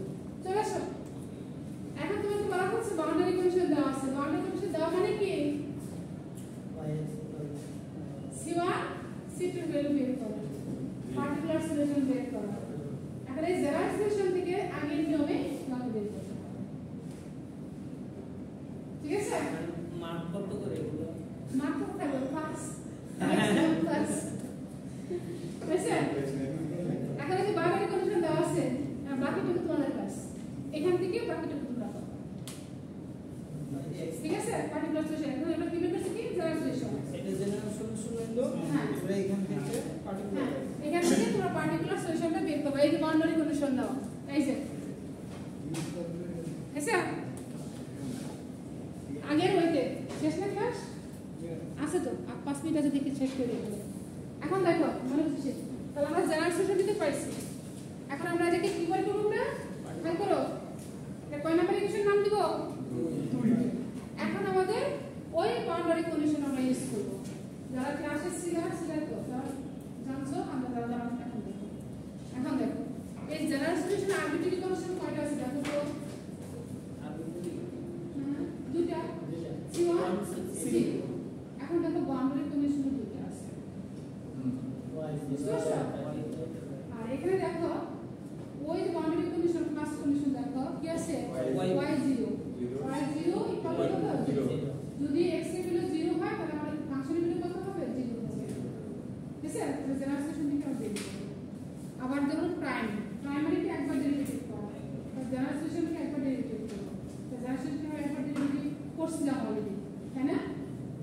চলে আসো এখন তোমাকে বলা হচ্ছে বাউন্ডারি কন্ডিশন দেওয়া আছে বাউন্ডারি কন্ডিশন দেওয়া মানে কি c1 c2 ভ্যালু বের করো পার্টিকুলার সলিউশন বের করো এখন এই জেনারেল সলিউশন থেকে আগের নিয়মে তোমাকে বের করতে হবে ঠিক আছে মার্ক কত করে এগুলো মার্ক কত থাকবে পাস ম্যাক্সিমাম পাস বুঝছো এখন এই বাউন্ডারি কন্ডিশন দেওয়া আছে বাকিটুকু তোমাদের কাজ এখান থেকে বাকিটুকু তোমরা পাবে ঠিক আছে পার্টিকুলার সলিউশন এখন আমরা কি বের করছি কি জেনারেল সলিউশন এটা জেনারেল সলিউশন হলো হ্যাঁ আমরা এখান থেকে পার্টিকুলার এখান থেকে তোমরা পার্টিকুলার সলিউশনটা বের করবে এই যে বাউন্ডারি কন্ডিশন দাও এই যে এসে আগের ওইতে শেষ না ক্লাস আছে তো 5 মিনিট আছে দেখি শেষ করে দেব এখন দেখো মনে হচ্ছে তাহলে আমরা জেনারেল সলিউশন দিতে পারছি এখন আমরা এটাকে কি করে করব না ভাগ করো এটা কয় নাম্বার ইকুয়েশন নাম দিব এখন আমাদের ওই বাউন্ডারি কন্ডিশন আমরা ইউজ করব যারা ক্লাসে ছিলেন তো তারা জানছো আমরা যারা এখন দেখো এই জেনারেল সলিউশন আরবিট্রারি কন্ডিশন কয়টা আছে দেখো তো দুইটা c1 c এখন দেখো বাউন্ডারি কন্ডিশন দুইটা আছে আর এখানে দেখো ওই যে বাউন্ডারি কন্ডিশন ফার্স্ট কন্ডিশন দেখো কি আছে y0 ইকুয়াল টু কত যদি x এর ভ্যালু 0 হয় তাহলে আমাদের ফাংশনের ভ্যালু কত হবে 0 হবে ঠিক আছে তাহলে জেনারেল সলিউশন দিতে হবে আবার যখন প্রাইমারি কে একবার ডেরিভেটিভ করা তাহলে জেনারেল সলিউশন কে একবার ডেরিভেটিভ করব তাহলে জেনারেল সলিউশন কে একবার ডেরিভেটিভ করছিলাম অলরেডি তাই না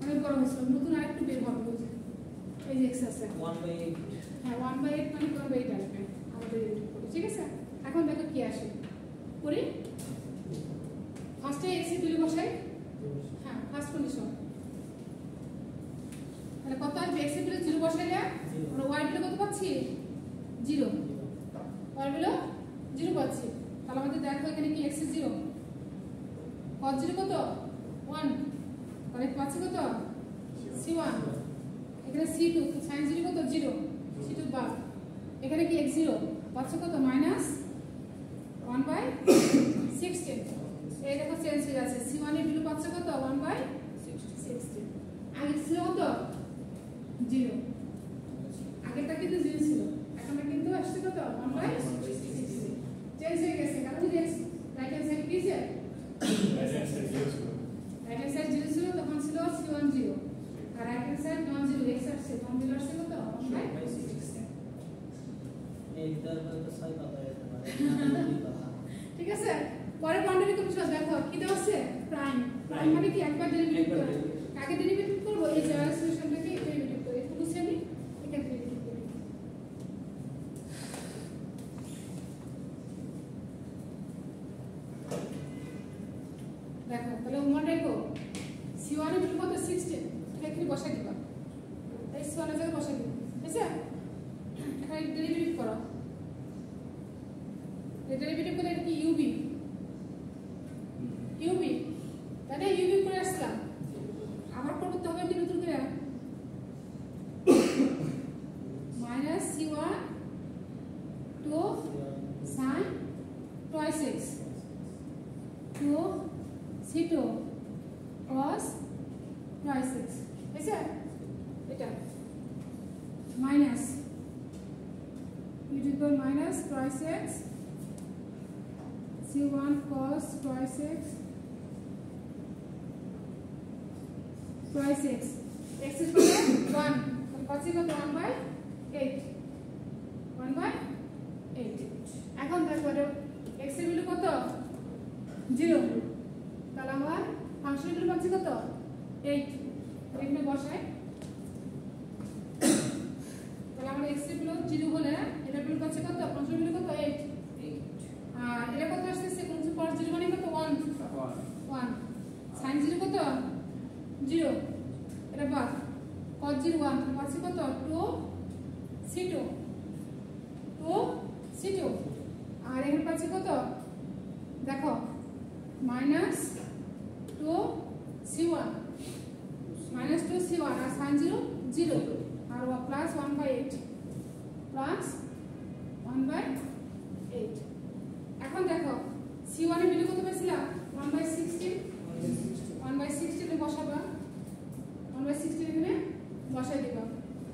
অনেক বড় হয়েছিল নতুন আরেকটু বের হবে এই যে x আছে 1/8 হ্যাঁ 1/8 মানে করবে এই টাইপে আমাদের ডেরিভেটিভ করি ঠিক আছে এখন দেখো কি আসে করি ফার্স্টে x এর ভ্যালু বসাই হ্যাঁ ফার্স্ট কন্ডিশন তাহলে কত আসবে x এর ভ্যালু 0 বসাইলে আমরা y এর ভ্যালু কত পাচ্ছি 0 y এর ভ্যালু 0 পাচ্ছি তাহলে আমাদের দেখো এখানে কি x এর 0 cos 0 কত 1 তাহলে পাচ্ছি কত c1 এখানে c2 sin 0 কত 0 c2 বাদ এখানে কি x0 পাচ্ছ কত -1/16 এই দেখো চেঞ্জ হয়ে যাচ্ছে c1 এর ভ্যালু পাচ্ছ কত 1/16 আগে ছিল কত 0 আগেরটা কিন্তু 0 ছিল এখন কিন্তু আসছে কত 1/16 চেঞ্জ হয়ে গেছে কারণ যদি x রাইট হ্যান্ড সাইড কি ছিল রাইট হ্যান্ড সাইড 0 ছিল তখন ছিল c1 0 আর right hand side non 0 x আসছে নন 0 আসছে কত 1/16 এইটার তো 6 কথা হয়েছে ঠিক আছে পরে বাউন্ডারি কন্ডিশন দেখো কি দেওয়া আছে প্রাইম প্রাইম মানে কি একবার ডেরিভেটিভ করে কাকে ডেরিভেটিভ করব এই জেনারেল সলিউশনটাকে ডেরিভেটিভ করে একটু বুঝছি আমি এখানে ডেরিভেটিভ করি দেখো তাহলে মনে রাখো c1 এর ভ্যালু কত 16 এখানে বসাই দিবা এই c1 এর জায়গায় বসাই দিবা ঠিক আছে এখানে ডেরিভেটিভ করো ডেরিভেটিভ করলে কি UB তাহলে UB করে আসলাম আবার করতে হবে কি নতুন করে -c1 to sin twice x to c2 cos twice x ऐसा এটা minus minus twice x c1 cos twice x twice x x is equal to 1 and cos is equal to 1/8 1/8 এখন দেখো x এর ভ্যালু কত 0 তাহলে আমার ফাংশনের value পাচ্ছি কত 8 এখানে বসাই তাহলে আমার x এর ভ্যালু 0 হলে এটা ভ্যালু পাচ্ছি কত ফাংশনের ভ্যালু কত 8 আর এটা কত আসছে কোন cos 0 মানে কত 1 sin 0 কত 0 এটা বাদ cos 0 1 তাহলে পাচ্ছি কত 2 c2 আর এখানে পাচ্ছি কত দেখো -2c1 -2c1 আর sin 0 0 আর প্লাস 1/8 প্লাস 1/8 এখন দেখো c1 এর ভ্যালু কত পেয়েছিলাম 1/16 1/16 এ বসাবা 1/16 এখানে বসাই দিবা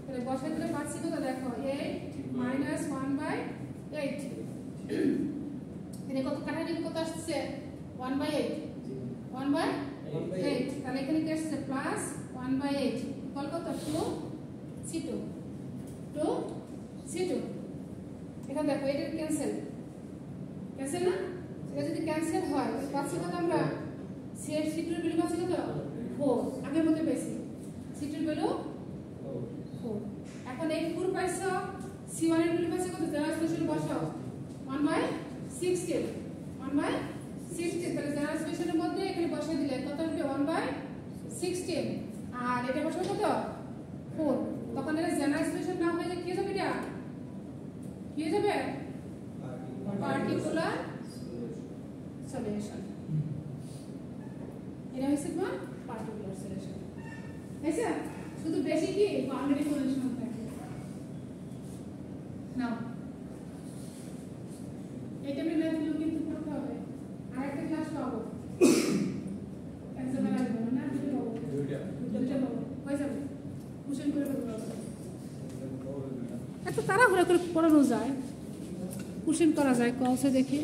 তাহলে বসাই দিলে পাচ্ছি কত দেখো 8 -1/8 এখানে কত কাটাকাটি কত আসছে 1/8 1/8 তাহলে এখানে কি আসছে প্লাস 1/8 কল কত 2c2 এখানে দেখো এটা ক্যান্সেল না এটা যদি ক্যান্সেল হয় পাচ্ছি কত আমরা c2 এর ভ্যালু পাচ্ছি কত 4 আগের মতো পেয়েছি c2 এর ভ্যালু 4 এখন এই 4 পাইছো c1 এর ভ্যালু পাচ্ছি কত জেনারেল সলিউশন বসাও 1/16 তাহলে জেনারেল সলিউশনের মধ্যে এখানে বসাই দিলে কত হবে 1/16 আর এটা বসাবো কত 4 তখন এটা জেনারেল সলিউশন না হয়ে কি যাবে এটা কি যাবে পার্টিকুলার সলিউশন এটা হচ্ছে তোমার পার্টিকুলার সলিউশন আচ্ছা শুধু বেশি কি বাউন্ডারি কন্ডিশন থাকে নাও এটা মিলাগুলো কিন্তু করতে হবে আরেকটা ক্লাস পাবো ক্যান্সেল করা যাবে না দুটো পাবো হয়ে যাবে কোশ্চেন করে ফেলবো এত তাড়াহুড়া করে পড়ানো যায় কোশ্চেন করা যায় কলসে দেখি